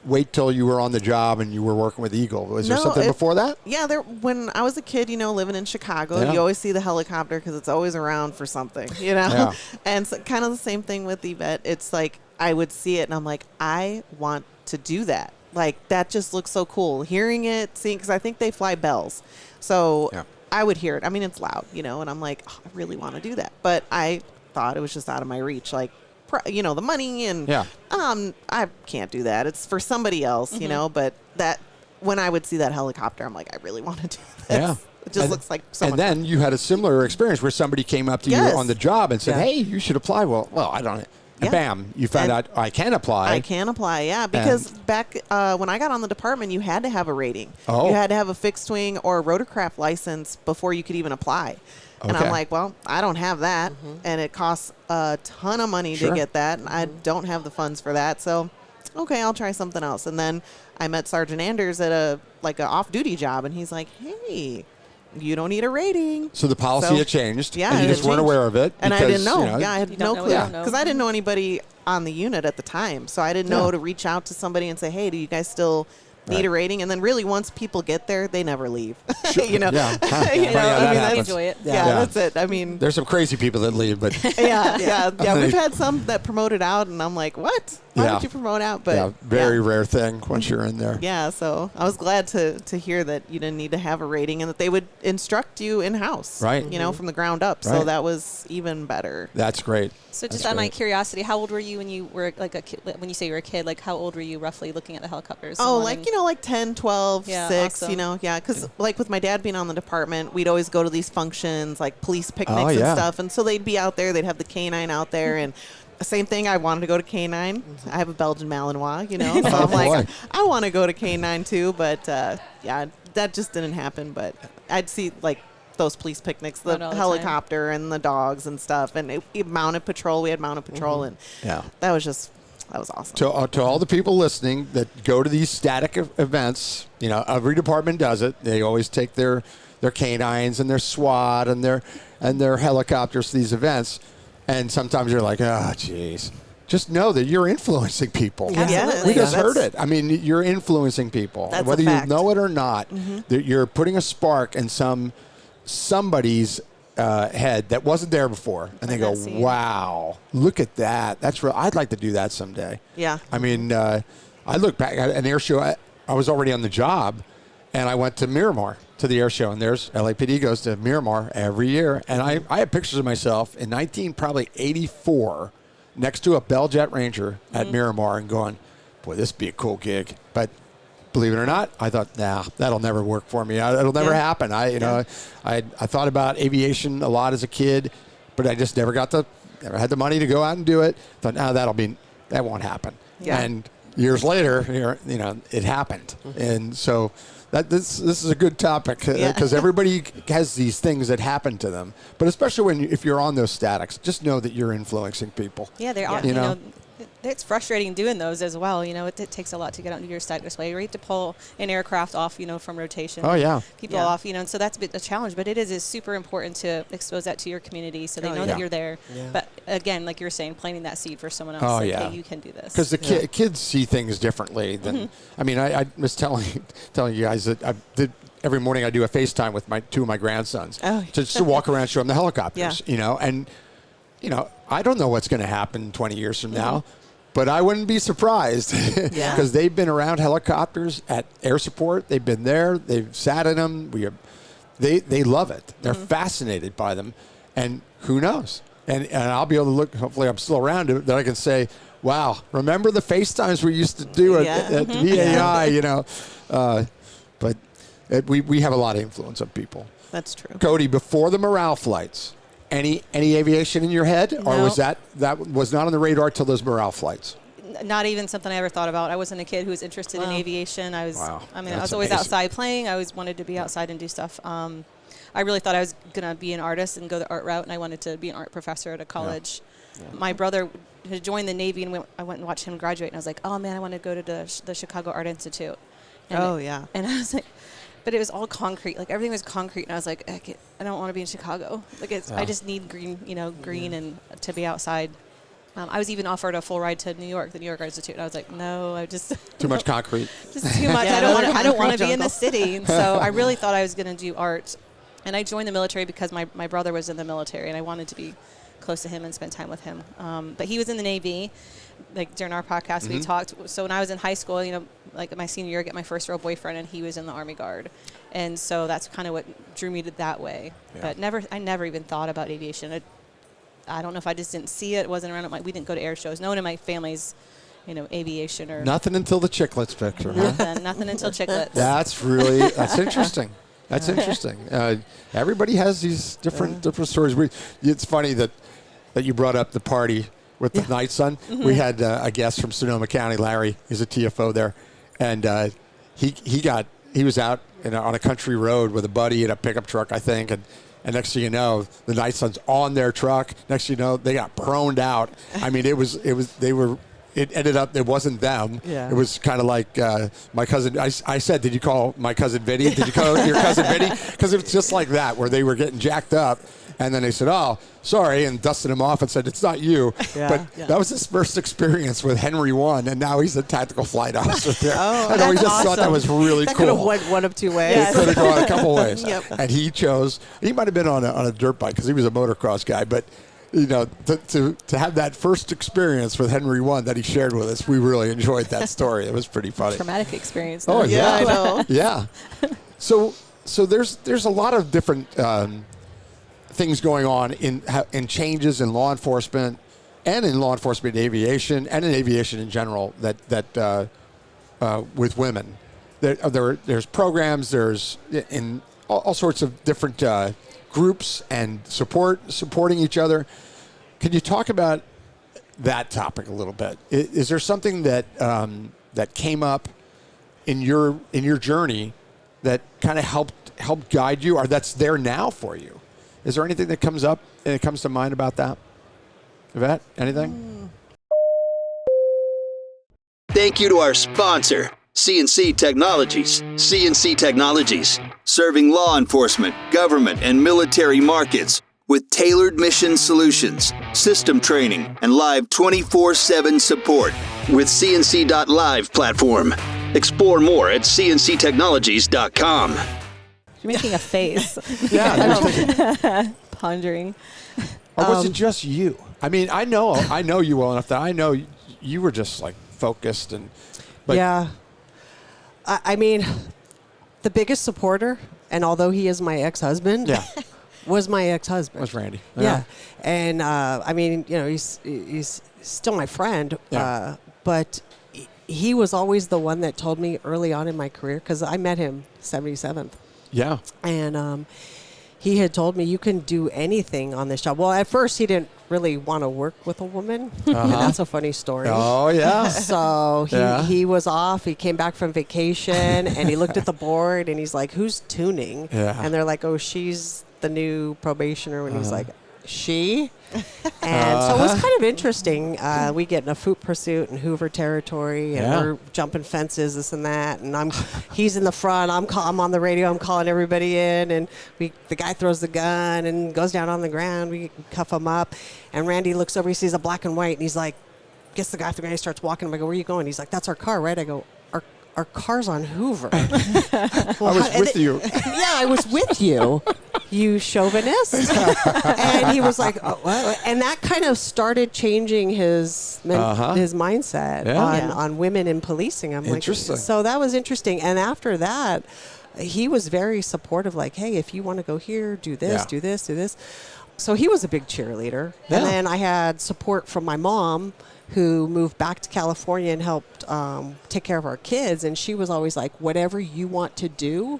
wait till you were on the job and you were working with Eagle? Was there something before that? Yeah, when I was a kid, living in Chicago, you always see the helicopter because it's always around for something, Yeah. And so kind of the same thing with Yvette. It's like I would see it and I'm like, I want to do that. Like, that just looks so cool. Hearing it, seeing, because I think they fly bells. So I would hear it. I mean, it's loud, and I'm like, I really want to do that. But I thought it was just out of my reach. Like, the money and I can't do that. It's for somebody else, but that when I would see that helicopter, I'm like, I really want to do this. Yeah. It just looks like so much And then fun. you had a similar experience where somebody came up to you on the job and said, hey, you should apply. Well, I don't. And bam, you found out I can apply. I can apply, yeah. Because back when I got on the department, you had to have a rating. Oh. You had to have a fixed wing or a rotorcraft license before you could even apply. And I'm like, well, I don't have that. And it costs a ton of money to get that. And I don't have the funds for that. So, okay, I'll try something else. And then I met Sergeant Anders at an off-duty job. And he's like, hey, you don't need a rating. So the policy had changed. Yeah, and you just weren't aware of it. And I didn't know. I had no clue. Yeah. Because I didn't know anybody on the unit at the time. So I didn't know to reach out to somebody and say, hey, do you guys still need a rating? And then really once people get there, they never leave. Sure. They enjoy it. Yeah, that's it. I mean, there's some crazy people that leave, but yeah. We've had some that promoted out, and I'm like, what? Why did you promote out? But very rare thing once you're in there. Yeah, so I was glad to hear that you didn't need to have a rating and that they would instruct you in house, right? From the ground up. Right. So that was even better. That's great. So just out of my curiosity, how old were you when you were like a kid? When you say you were a kid, like how old were you roughly looking at the helicopters? Oh, like 10, 12, 6, awesome. because like with my dad being on the department, we'd always go to these functions like police picnics and stuff. And so they'd be out there, they'd have the K9 out there and same thing. I wanted to go to K9. I have a Belgian Malinois, so I'm like, I want to go to K9 too. But that just didn't happen. But I'd see like those police picnics, the helicopter and the dogs and stuff, and mounted patrol. We had mounted patrol, and that was awesome. To all the people listening that go to these static events, every department does it. They always take their canines and their SWAT and their helicopters to these events. And sometimes you're like, oh, geez. Just know that you're influencing people. Absolutely. We just heard it. I mean, you're influencing people. That's whether a fact. you know it or not, that you're putting a spark in somebody's head that wasn't there before. And they go, wow, look at that. That's real. I'd like to do that someday. Yeah. I mean, I look back at an air show. I was already on the job, and I went to Miramar to the air show, and there's LAPD goes to Miramar every year. And I have pictures of myself in 1984 next to a Bell Jet Ranger at Miramar and going, boy, this would be a cool gig. But believe it or not, I thought, nah, that'll never work for me. It'll never happen. I thought about aviation a lot as a kid, but I just never had the money to go out and do it. Thought, that won't happen. Yeah. And years later, it happened. And so this is a good topic because everybody has these things that happen to them. But especially if you're on those statics, just know that you're influencing people. Yeah, they are. It's frustrating doing those as well. It takes a lot to get out into your static display. You're ready to pull an aircraft off, from rotation. Oh, yeah. People off, and so that's a bit a challenge. But it is super important to expose that to your community so they know that you're there. Yeah. But again, like you're saying, planting that seed for someone else. Hey, you can do this. Because the kids see things differently than. I mean, I was telling you guys that every morning I do a FaceTime with two of my grandsons just to walk around, show them the helicopters. And I don't know what's going to happen 20 years from now. But I wouldn't be surprised because they've been around helicopters at air support. They've been there. They've sat in them. They love it. They're fascinated by them. And who knows? And I'll be able to look. Hopefully I'm still around that I can say, wow, remember the FaceTimes we used to do at VAI, But we have a lot of influence on people. That's true. Kodey, before the morale flights, any aviation in your head, or was that was not on the radar till those morale flights? Not even something I ever thought about. I wasn't a kid who was interested in aviation. I was always outside playing. I always wanted to be outside and do stuff. I really thought I was gonna be an artist and go the art route, and I wanted to be an art professor at a college. Yeah. My brother had joined the Navy, and I went and watched him graduate, and I was like, oh man, I want to go to the Chicago Art Institute. And and I was like. But it was all concrete. Like everything was concrete, and I was like, I don't want to be in Chicago. Like I just need green, green and to be outside. I was even offered a full ride to New York, the New York Art Institute. And I was like, no, I just Too much concrete. just too much. Yeah, I don't want to be in jungle. the city. And so I really thought I was going to do art. And I joined the military because my brother was in the military, and I wanted to be close to him and spend time with him. But he was in the Navy. Like during our podcast, we talked. So when I was in high school, like my senior year, I get my first real boyfriend, and he was in the Army Guard. And so that's kind of what drew me to that way. Yeah. But I never even thought about aviation. I don't know if I just didn't see it. It wasn't around. We didn't go to air shows. No one in my family's, aviation or Nothing until the Chicklets picture. Huh? nothing until Chicklets. That's interesting. That's interesting. Everybody has these different stories. It's funny that you brought up the party with the Night Sun. We had a guest from Sonoma County, Larry. He's a TFO there, and he was out on a country road with a buddy in a pickup truck, I think, and next thing you know, the Night Sun's on their truck. Next thing you know, they got proned out. I mean, it ended up, it wasn't them. Yeah. It was kind of like my cousin. I said, did you call my cousin Vinny? Did you call your cousin Vinny? Because it was just like that, where they were getting jacked up. And then they said, oh, sorry, and dusted him off and said, it's not you. Yeah. But that was his first experience with Henry 1, and now he's a tactical flight officer there. Oh, I know, we that's just thought that awesome. was really That cool. could have went one of two ways. It could have gone a couple ways. Yep. And he might have been on a dirt bike because he was a motocross guy, but to have that first experience with Henry 1 that he shared with us, we really enjoyed that story. It was pretty funny. Traumatic experience. Oh, Yeah, I know. Yeah. So there's a lot of different things going on in changes in law enforcement and in law enforcement aviation and in aviation in general that with women. There's programs, there's in all sorts of different groups and supporting each other. Can you talk about that topic a little bit? Is there something that came up in your journey that kind of helped guide you, or that's there now for you? Is there anything that comes to mind about that? Yvette, anything? Thank you to our sponsor, CNC Technologies. CNC Technologies, serving law enforcement, government, and military markets with tailored mission solutions, system training, and live 24/7 support with CNC.live platform. Explore more at cnctechnologies.com. You're making a face. Yeah. Pondering. Or was it just you? I mean, I know you well enough that I know you were just like focused but yeah. I mean, the biggest supporter, and although he is my ex-husband, was my ex-husband. Was Randy. Yeah. And, I mean, he's still my friend, but he was always the one that told me early on in my career, because I met him 77th. Yeah. And he had told me, you can do anything on this job. Well, at first he didn't really want to work with a woman. And that's a funny story. Oh, yeah. So he was off. He came back from vacation and he looked at the board and he's like, who's tuning? Yeah. And they're like, oh, she's the new probationer. And he's like, she? And so it was kind of interesting. We get in a food pursuit in Hoover territory, and we're jumping fences, this and that. And he's in the front. I'm on the radio. I'm calling everybody in, and the guy throws the gun and goes down on the ground. We cuff him up, and Randy looks over. He sees a black and white, and he's like, gets the guy off the ground. He starts walking. I go, where are you going? He's like, that's our car, right? I go, our car's on Hoover. Well, I was with you. Yeah, I was with you, you chauvinist. And he was like, oh, what? And that kind of started changing his mindset on women in policing. I'm interesting. Like, so that was interesting. And after that, he was very supportive, like, hey, if you want to go here, do this, do this, do this. So he was a big cheerleader. Yeah. And then I had support from my mom, who moved back to California and helped take care of our kids. And she was always like, whatever you want to do,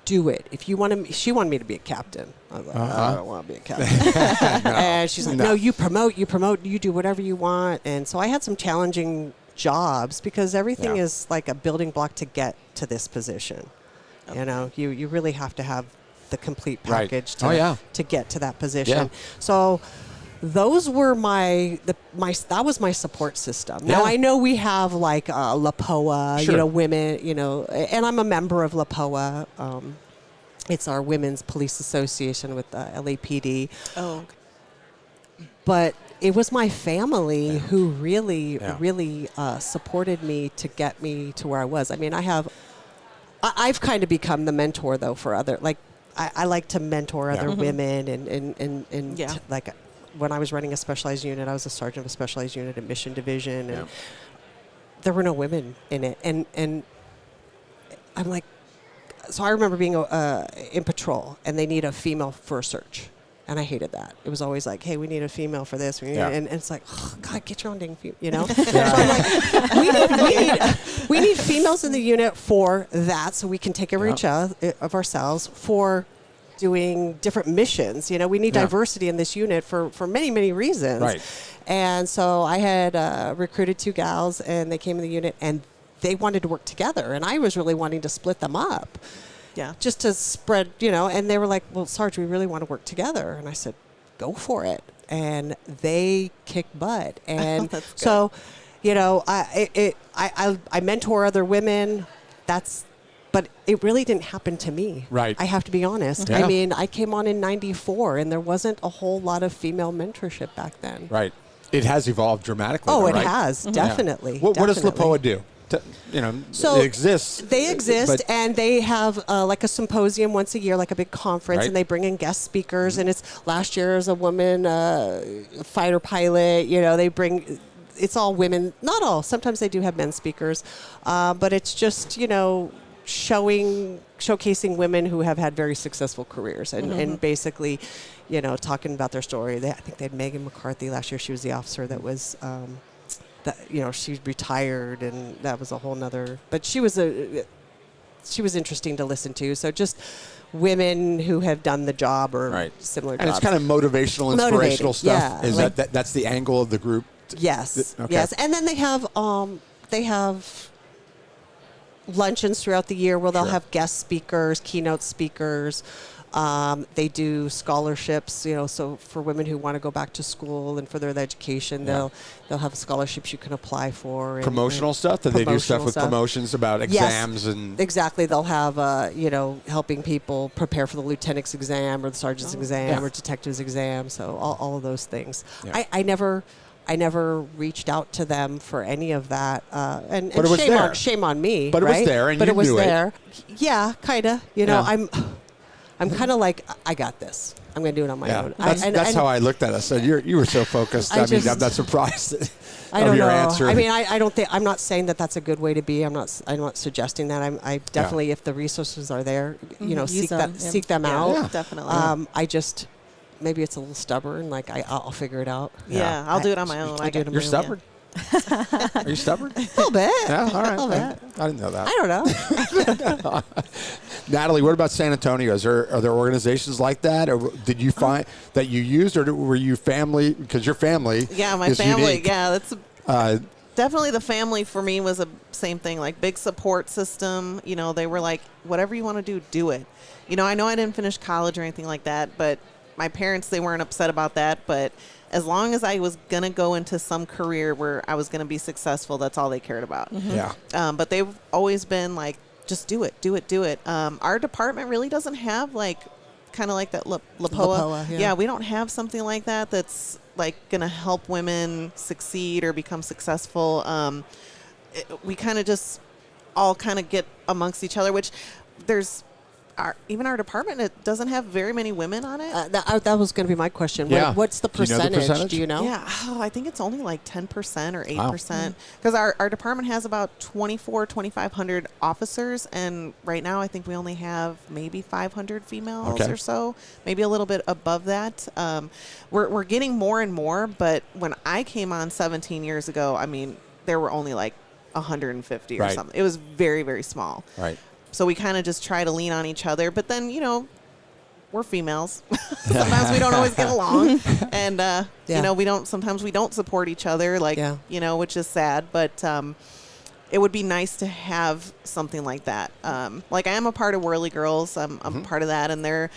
do it. If you want to, she wanted me to be a captain. I was like, I don't want to be a captain. And she's like, no, you promote, you do whatever you want. And so I had some challenging jobs because everything is like a building block to get to this position. Okay. You know, you really have to have the complete package to get to that position. Yeah. So those were that was my support system. Now I know we have like LAPOA, women, and I'm a member of LAPOA. It's our Women's Police Association with LAPD. Oh. but it was my family who really supported me to get me to where I was. I mean, I've kind of become the mentor though for other, like I like to mentor other women and like when I was running a specialized unit, I was a sergeant of a specialized unit at Mission Division, and there were no women in it, and I'm like, so I remember being in patrol, and they need a female for a search. And I hated that. It was always like, hey, we need a female for this. And it's like, oh, God, get your own dang female, you know? So I'm like, we need females in the unit for that so we can take care of ourselves for doing different missions. You know, we need diversity in this unit for many, many reasons. Right. And so I had recruited 2 gals, and they came in the unit, and they wanted to work together. And I was really wanting to split them up. Yeah. Just to spread, you know, and they were like, well, Sarge, we really want to work together. And I said, go for it. And they kicked butt. And so, you know, I mentor other women. But it really didn't happen to me. Right. I have to be honest. Yeah. I mean, I came on in 94, and there wasn't a whole lot of female mentorship back then. Right. It has evolved dramatically. Oh, though, it right? has. Definitely. What does definitely. LPOA do? You know, So it exists. They exist, but- and they have like a symposium once a year, like a big conference, Right. and they bring in guest speakers. And it's last year is a woman fighter pilot. You know, they bring. It's all women, not all. Sometimes they do have men speakers, but it's just, you know, showcasing women who have had very successful careers, and basically, you know, talking about their story. I think they had Megan McCarthy last year. She was the officer that was. That, you know, she retired, and that was a whole nother. But she was interesting to listen to. So just women who have done the job or similar jobs. And it's kind of motivational, inspirational stuff. Yeah. Is like, that's the angle of the group? Yes. Okay. Yes. And then they have luncheons throughout the year where they'll have guest speakers, keynote speakers. They do scholarships, you know, so for women who want to go back to school and further their education, they'll have scholarships you can apply for. And, Promotional stuff? Do they do stuff with promotions about exams? And exactly. They'll have, you know, helping people prepare for the lieutenant's exam or the sergeant's exam or detective's exam. So all of those things. Yeah. I never reached out to them for any of that. And but it was shame on me. But it was there, and but you it was knew there. Yeah, kind of. You know, I'm kind of like, I got this. I'm going to do it on my own. That's how I looked at it. I said, you were so focused. I mean, I'm not surprised I don't of your know. answer. I mean, I don't think, I'm not saying that that's a good way to be. I'm not suggesting that. I definitely, if the resources are there, you know, seek them out. Yeah, definitely. I just, maybe it's a little stubborn. Like, I'll figure it out. Yeah, I'll do it on my own. You're stubborn? Are you stubborn? A little bit. Yeah, all right. A little bit. I didn't know that. I don't know. Natalie, what about San Antonio? Are there organizations like that, or did you find that you used, or were you family? Because your family, my family, unique. that's definitely the family for me was a same thing, like big support system. You know, they were like, whatever you want to do it. You know, I know I didn't finish college or anything like that, but my parents, they weren't upset about that. But as long as I was going to go into some career where I was going to be successful, that's all they cared about. Yeah. But they've always been like, just do it. Our department really doesn't have like kind of like that LPOA. Yeah, we don't have something like that that's like going to help women succeed or become successful. We kind of just all kind of get amongst each other, which there's even our department, it doesn't have very many women on it. That was going to be my question. Yeah. What's the percentage? Do you know? Yeah. I think it's only like 10% or 8%. Because our department has about 2,500 officers. And right now, I think we only have maybe 500 females or so. Maybe a little bit above that. We're getting more and more. But when I came on 17 years ago, I mean, there were only like 150 or something. It was very, very small. Right. So we kind of just try to lean on each other. But then, you know, we're females. Sometimes we don't always get along. And, you know, sometimes we don't support each other, like, you know, which is sad. But it would be nice to have something like that. Like, I am a part of Whirly Girls. I'm part of that. And they're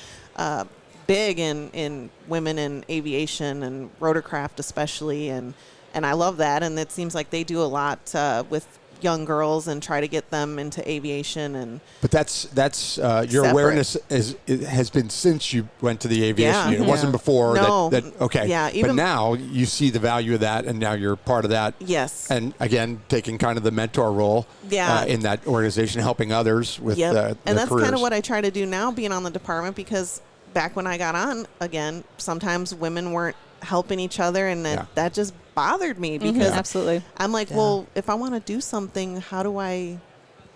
big in women in aviation and rotorcraft especially. And I love that. And it seems like they do a lot with young girls and try to get them into aviation. And but that's your awareness has been since you went to the aviation unit. It wasn't before. No. Okay. Yeah. But now you see the value of that, and now you're part of that. Yes. And again, taking kind of the mentor role. In that organization, helping others with the and that's careers. kind of what I try to do now, being on the department, because back when I got on, again, sometimes women weren't helping each other, and that just bothered me, because absolutely. I'm like, well, if I want to do something, how do I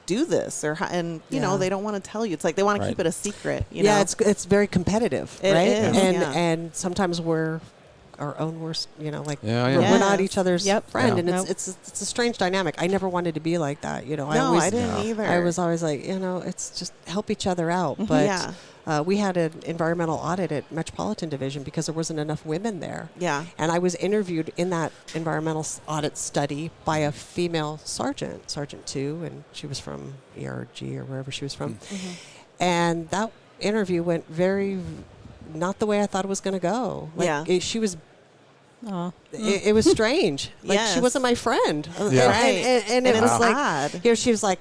do this? And you know, they don't want to tell you. It's like they want to keep it a secret. You know? It's very competitive, It right? is, and sometimes we're our own worst, you know, like Yeah. we're not each other's friend, Yeah. and it's a strange dynamic. I never wanted to be like that, you know. I didn't either. I was always like, you know, it's just help each other out. But we had an environmental audit at Metropolitan Division because there wasn't enough women there. Yeah. And I was interviewed in that environmental audit study by a female sergeant, Sergeant 2, and she was from ERG or wherever she was from. And that interview went very not the way I thought it was going to go. Like, she was. It was strange. Like, she wasn't my friend. Yeah. And it was like, odd. here she was like,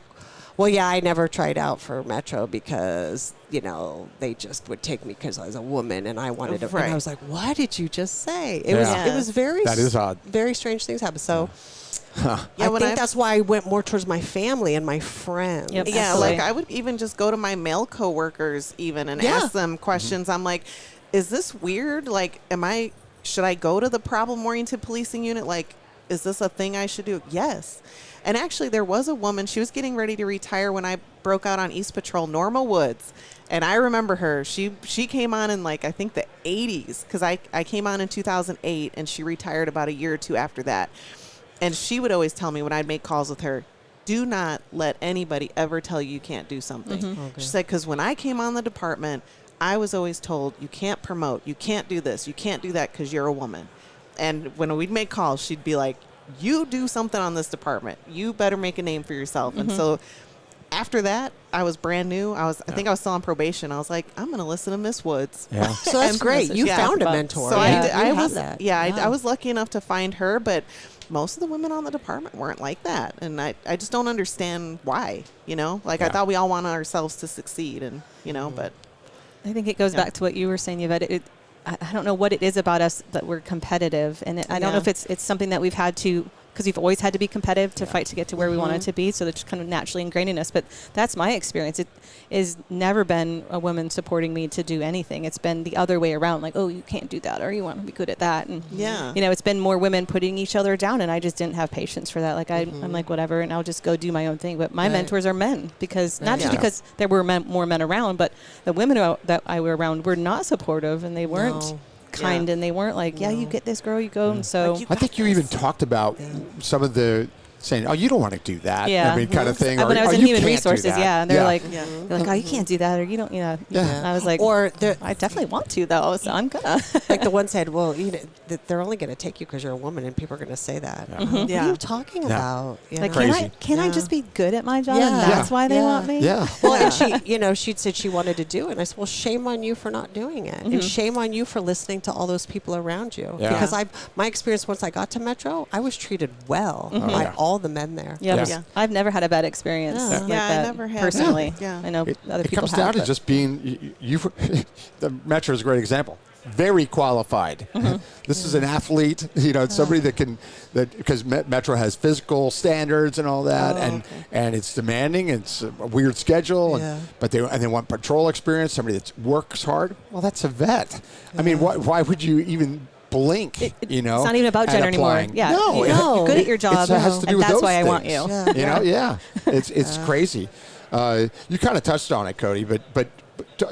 well, yeah, I never tried out for Metro because, you know, they just would take me because I was a woman and I wanted to. Right. And I was like, what did you just say? It Yeah. was very. That is odd. Very strange things happen. So. Yeah, I think that's why I went more towards my family and my friends. Yep. Yeah, like I would even just go to my male coworkers even and ask them questions. I'm like, is this weird? Like, should I go to the problem-oriented policing unit? Like, is this a thing I should do? Yes. And actually, there was a woman, she was getting ready to retire when I broke out on East Patrol, Norma Woods. And I remember her. She came on in, like, I think the 80s, because I came on in 2008, and she retired about a year or two after that. And she would always tell me when I'd make calls with her, do not let anybody ever tell you can't do something. Okay. She said, because when I came on the department, I was always told, you can't promote, you can't do this, you can't do that because you're a woman. And when we'd make calls, she'd be like, you do something on this department. You better make a name for yourself. And so after that, I was brand new. I think I was still on probation. I was like, I'm going to listen to Miss Woods. Yeah. So that's great. You found a mentor. So I was was lucky enough to find her, but most of the women on the department weren't like that. And I just don't understand why, you know, like I thought we all want ourselves to succeed, and, you know, but I think it goes back to what you were saying, Yvette. I don't know what it is about us that we're competitive, and I don't know if it's something that we've had to, because we've always had to be competitive to fight to get to where we wanted to be, so it's kind of naturally ingrained in us. But that's my experience. It has never been a woman supporting me to do anything. It's been the other way around, like, oh, you can't do that, or you want to be good at that. And, you know, it's been more women putting each other down, and I just didn't have patience for that. Like, I'm like, whatever, and I'll just go do my own thing. But my mentors are men, because not just because there were more men around, but the women that I were around were not supportive, and they weren't kind, and they weren't like, you get this, girl, you go. And so I think you even talked about some of the saying, oh, you don't want to do that. Yeah. I mean, kind of thing. When I was in human resources, and they're like, oh, you can't do that, or you don't, And I was like, I definitely want to, though, so I'm gonna. Like the one said, well, you know, they're only going to take you because you're a woman, and people are going to say that. What are you talking about? You Like, know? can I just be good at my job, and that's why they want me? Yeah. Well, and she'd said she wanted to do it, and I said, well, shame on you for not doing it, and shame on you for listening to all those people around you. Yeah. Because my experience once I got to Metro, I was treated well by all the men there. I've never had a bad experience. Like I that never have. personally. Yeah. I know other It people comes down have. to just being you. The Metro is a great example. Very qualified. This is an athlete. You know, it's somebody because Metro has physical standards and all that, and it's demanding. It's a weird schedule, but they want patrol experience. Somebody that works hard. Well, that's a vet. I mean, why would you even blink? You know, it's not even about gender anymore. applying. Yeah, No, you're good at your job, it has to do and with that's those why I things. want you. You know, it's crazy. You kind of touched on it, Kodey, but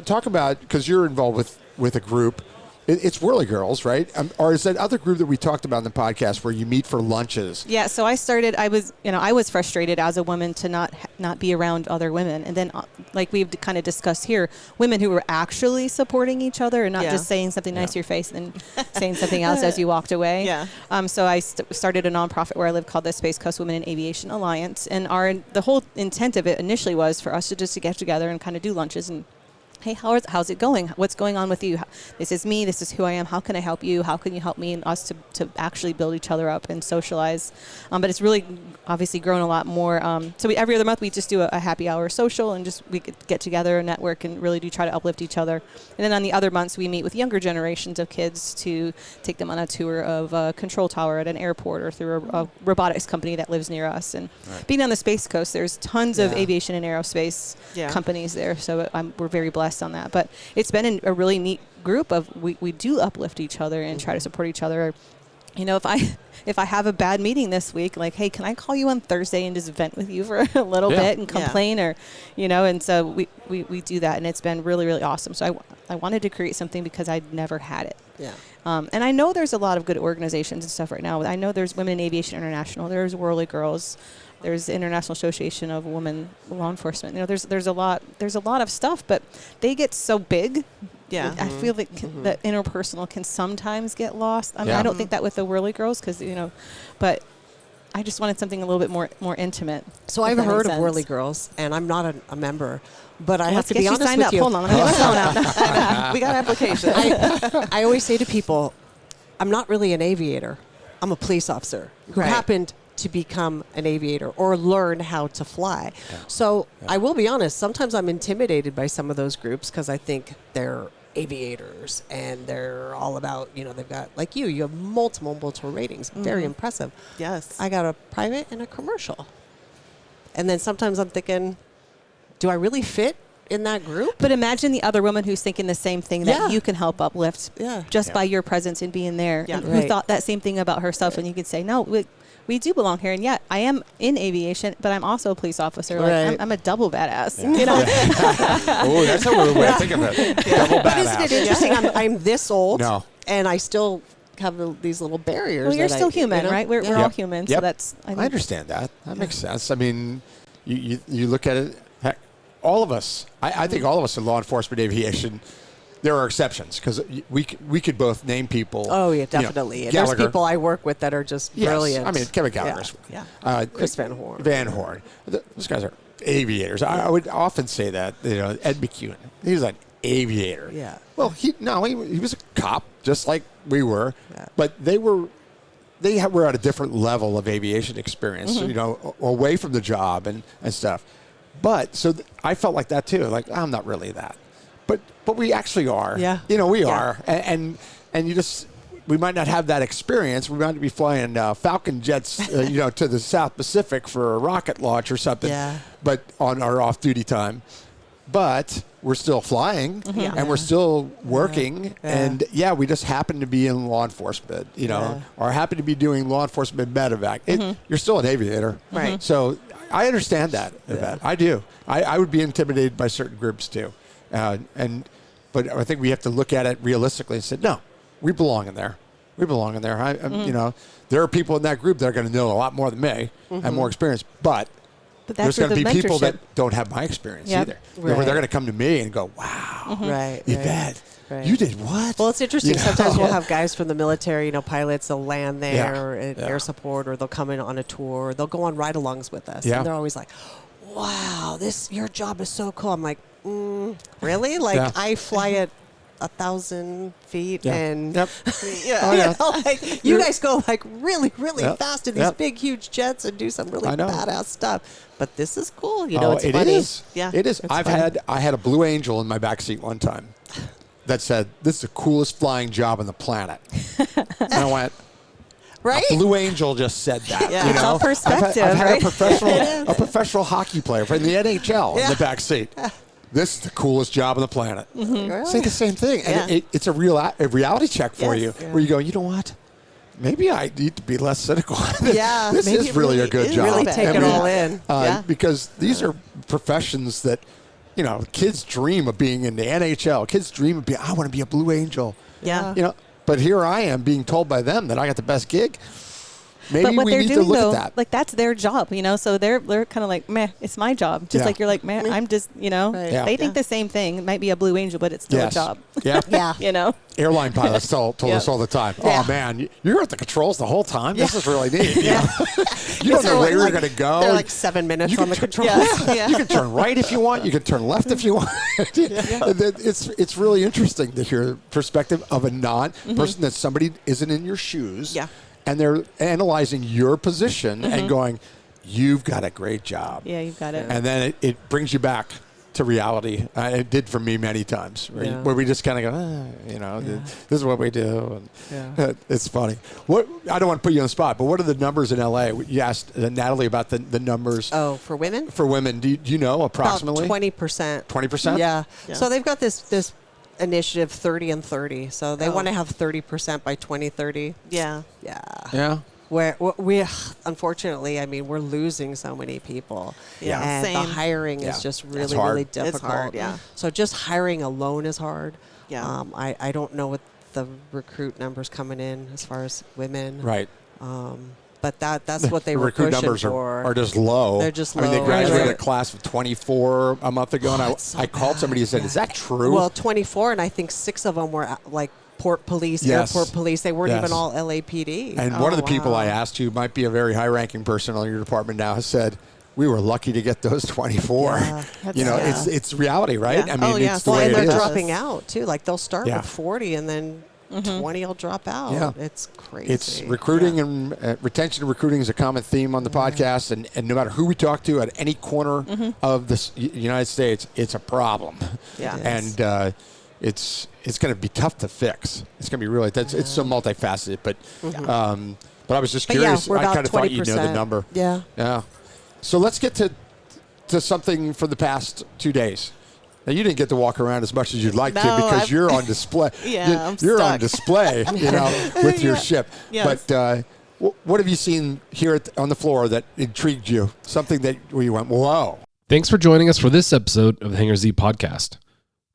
talk about, because you're involved with a group. It's Whirly Girls, right? Or is that other group that we talked about in the podcast where you meet for lunches? Yeah. So I started. I was frustrated as a woman to not be around other women, and then like we've kind of discussed here, women who were actually supporting each other and not just saying something nice to your face and then saying something else as you walked away. Yeah. So I started a nonprofit where I live called the Space Coast Women in Aviation Alliance, and the whole intent of it initially was for us to get together and kind of do lunches and hey, how's it going? What's going on with you? This is me. This is who I am. How can I help you? How can you help me? And us to actually build each other up and socialize. But it's really obviously grown a lot more. So every other month we just do a happy hour social, and we could get together and network and really do try to uplift each other. And then on the other months we meet with younger generations of kids to take them on a tour of a control tower at an airport or through a robotics company that lives near us. And being on the Space Coast, there's tons of aviation and aerospace companies there. So we're very blessed on that, but it's been a really neat group of we do uplift each other and try to support each other. You know, if I have a bad meeting this week, like, hey, can I call you on Thursday and just vent with you for a little bit and complain, or, you know, and so we do that, and it's been really, really awesome. So I wanted to create something because I'd never had it. Yeah. And I know there's a lot of good organizations and stuff right now. I know there's Women in Aviation International, there's Whirly Girls, there's the International Association of Women Law Enforcement. You know, there's a lot of stuff, but they get so big. Yeah. I feel that that interpersonal can sometimes get lost. I mean, I don't think that with the Whirly Girls, because, you know, but I just wanted something a little bit more intimate. So I've heard of Whirly Girls, and I'm not a member, but I have to be honest signed with up. you. Hold on, let me get my phone out. We got applications. I always say to people, I'm not really an aviator. I'm a police officer who happened to become an aviator or learn how to fly. Yeah. So I will be honest, sometimes I'm intimidated by some of those groups because I think they're aviators and they're all about, you know, they've got, like you have multiple ratings. Very impressive. Yes. I got a private and a commercial. And then sometimes I'm thinking, do I really fit in that group? But imagine the other woman who's thinking the same thing that you can help uplift just by your presence and being there. Yeah. And who thought that same thing about herself, and you could say, no, we do belong here, and I am in aviation, but I'm also a police officer. Like I'm a double badass. Yeah. You know. Oh, that's a weird way to think of it. Double badass. But isn't it interesting? I'm this old, No. and I still have these little barriers. Well, you're that still human, you know? right? We're all human, so that's. I understand that. That makes sense. I mean, you look at it. Heck, all of us. I think all of us in law enforcement aviation. There are exceptions because we could both name people. Oh yeah, definitely. You know, there's people I work with that are just brilliant. I mean, Kevin Gallagher. Yeah. Chris Van Horn. Those guys are aviators. I would often say that. You know, Ed McEwen. He was an aviator. Yeah. Well, he was a cop just like we were, but they were at a different level of aviation experience. You know, away from the job and stuff. But so I felt like that too. Like I'm not really that. But we actually are. Yeah. You know, we are. And you just, we might not have that experience. We might be flying Falcon jets, you know, to the South Pacific for a rocket launch or something. Yeah. But on our off-duty time. But we're still flying and we're still working. Yeah. And we just happen to be in law enforcement, you know, or happen to be doing law enforcement medevac. You're still an aviator. Right. So I understand that, Yvette. I do. I would be intimidated by certain groups too. But I think we have to look at it realistically and say, no, we belong in there. We belong in there. You know, there are people in that group that are going to know a lot more than me and more experience. But there's going to be people that don't have my experience either. Right. They're going to come to me and go, wow, Yvette, you did what? Well, it's interesting. You know? Sometimes we'll have guys from the military, you know, pilots, they'll land there or at air support, or they'll come in on a tour, or they'll go on ride-alongs with us. And they're always like, wow, your job is so cool. I'm like, really? Like I fly at 1,000 feet and you guys go like really fast in these big huge jets and do some really badass stuff. But this is cool. You know, it's funny. It is. I had a Blue Angel in my backseat one time that said, "This is the coolest flying job on the planet." And I went, right? A Blue Angel just said that. Yeah. You know? It's all perspective, I've had right? a professional hockey player from the NHL in the back seat. This is the coolest job on the planet. Say the same thing. And it's a reality check for you where you go, you know what? Maybe I need to be less cynical. This is really a good job. Really take it all in. Because these are professions that, you know, kids dream of being in the NHL. Kids dream of being, I want to be a Blue Angel. Yeah. You know, but here I am being told by them that I got the best gig. maybe but what we they're need doing to look though, at that. like that's their job, so they're kind of like, meh, it's my job. Just Yeah. like you're like, meh, I'm just, Right. Yeah. they think the same thing. It might be a Blue Angel, but it's still Yes. a job. Yeah. Yeah. Airline pilots told us all the time, oh man, you're at the controls the whole time? This is really neat. You don't know where you're going to go. They're like 7 minutes on the controls. You can turn right if you want. You can turn left if you want. It's really interesting to hear perspective of a non-person that somebody isn't in your shoes. Yeah. And they're analyzing your position and going, you've got a great job. Yeah, you've got it. And then it brings you back to reality. It did for me many times, where we just kind of go, this is what we do. And it's funny. I don't want to put you on the spot, but what are the numbers in LA? You asked Natalie about the numbers. Oh, for women? For women, do you know approximately? About 20%. 20%? Yeah. So they've got this initiative 30 and 30. So they want to have 30% by 2030. Yeah. Yeah. Where we, unfortunately, we're losing so many people. Yeah. And Same. the hiring Yeah. is just It's really, hard. really It's difficult. hard, yeah. So just hiring alone is hard. Yeah. I don't know what the recruit numbers coming in as far as women. Right. But that's what they The were recruit pushing numbers for. are just low. They're just I mean, they low. graduated Right. a class of 24 a month ago, and I called somebody and said, is that true? Well, 24, and I think 6 of them were like Port Police, Yes. Airport Police. They weren't Yes. even all LAPD. And one of the people I asked, who might be a very high-ranking person on your department now, has said, we were lucky to get those 24. Yeah, it's reality, right? Yeah. I mean, Oh, yeah. it's the Well, way and it they're is. dropping out, too. Like, they'll start Yeah. with 40, and then 20 will drop out. Yeah. It's crazy. It's recruiting and retention and recruiting is a common theme on the podcast. And no matter who we talk to at any corner of the United States, it's a problem. Yeah. And it's going to be tough to fix. It's going to be really, it's so multifaceted. But I was just But curious. we're I about kind of thought you'd know the 20%. number. Yeah. Yeah. So let's get to something for the past 2 days. Now, you didn't get to walk around as much as you'd like to No, because I've- you're on display. Yeah, I'm You're on stuck. display, with your ship. Yes. But what have you seen here on the floor that intrigued you? Something where you went, whoa. Thanks for joining us for this episode of the Hangar Z Podcast.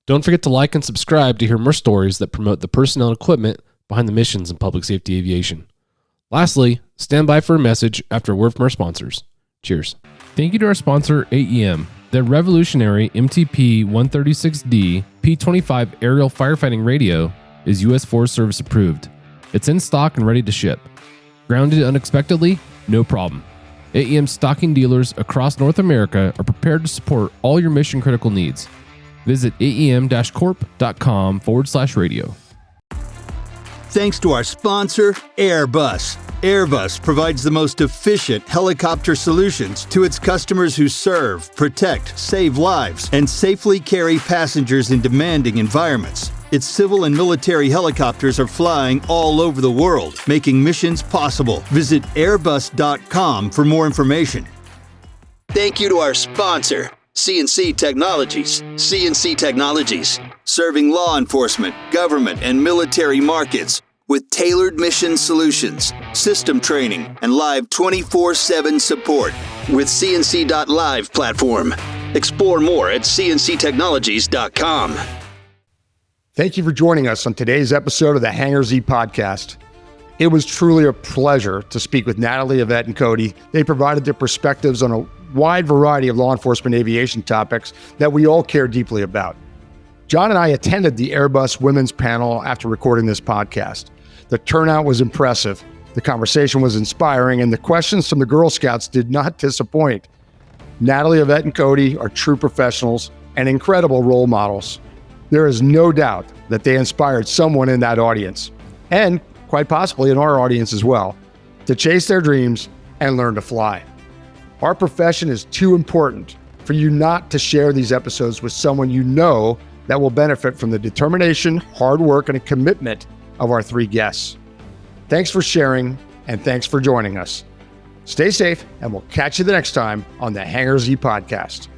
Don't forget to like and subscribe to hear more stories that promote the personnel and equipment behind the missions in public safety aviation. Lastly, stand by for a message after a word from our sponsors. Cheers. Thank you to our sponsor, AEM. Their revolutionary MTP 136D P25 aerial firefighting radio is U.S. Forest Service approved. It's in stock and ready to ship. Grounded unexpectedly? No problem. AEM stocking dealers across North America are prepared to support all your mission critical needs. Visit aem-corp.com/radio. Thanks to our sponsor, Airbus. Airbus provides the most efficient helicopter solutions to its customers who serve, protect, save lives, and safely carry passengers in demanding environments. Its civil and military helicopters are flying all over the world, making missions possible. Visit airbus.com for more information. Thank you to our sponsor, CNC Technologies. CNC Technologies, serving law enforcement, government, and military markets with tailored mission solutions, system training, and live 24/7 support with CNC.live platform. Explore more at cnctechnologies.com. Thank you for joining us on today's episode of the Hangar Z Podcast. It was truly a pleasure to speak with Natalie, Yvette, and Kodey. They provided their perspectives on a wide variety of law enforcement aviation topics that we all care deeply about. John and I attended the Airbus Women's Panel after recording this podcast. The turnout was impressive, the conversation was inspiring, and the questions from the Girl Scouts did not disappoint. Natalie, Yvette, and Kodey are true professionals and incredible role models. There is no doubt that they inspired someone in that audience, and quite possibly in our audience as well, to chase their dreams and learn to fly. Our profession is too important for you not to share these episodes with someone you know that will benefit from the determination, hard work, and commitment of our 3 guests. Thanks for sharing, and thanks for joining us. Stay safe, and we'll catch you the next time on the Hangar Z Podcast.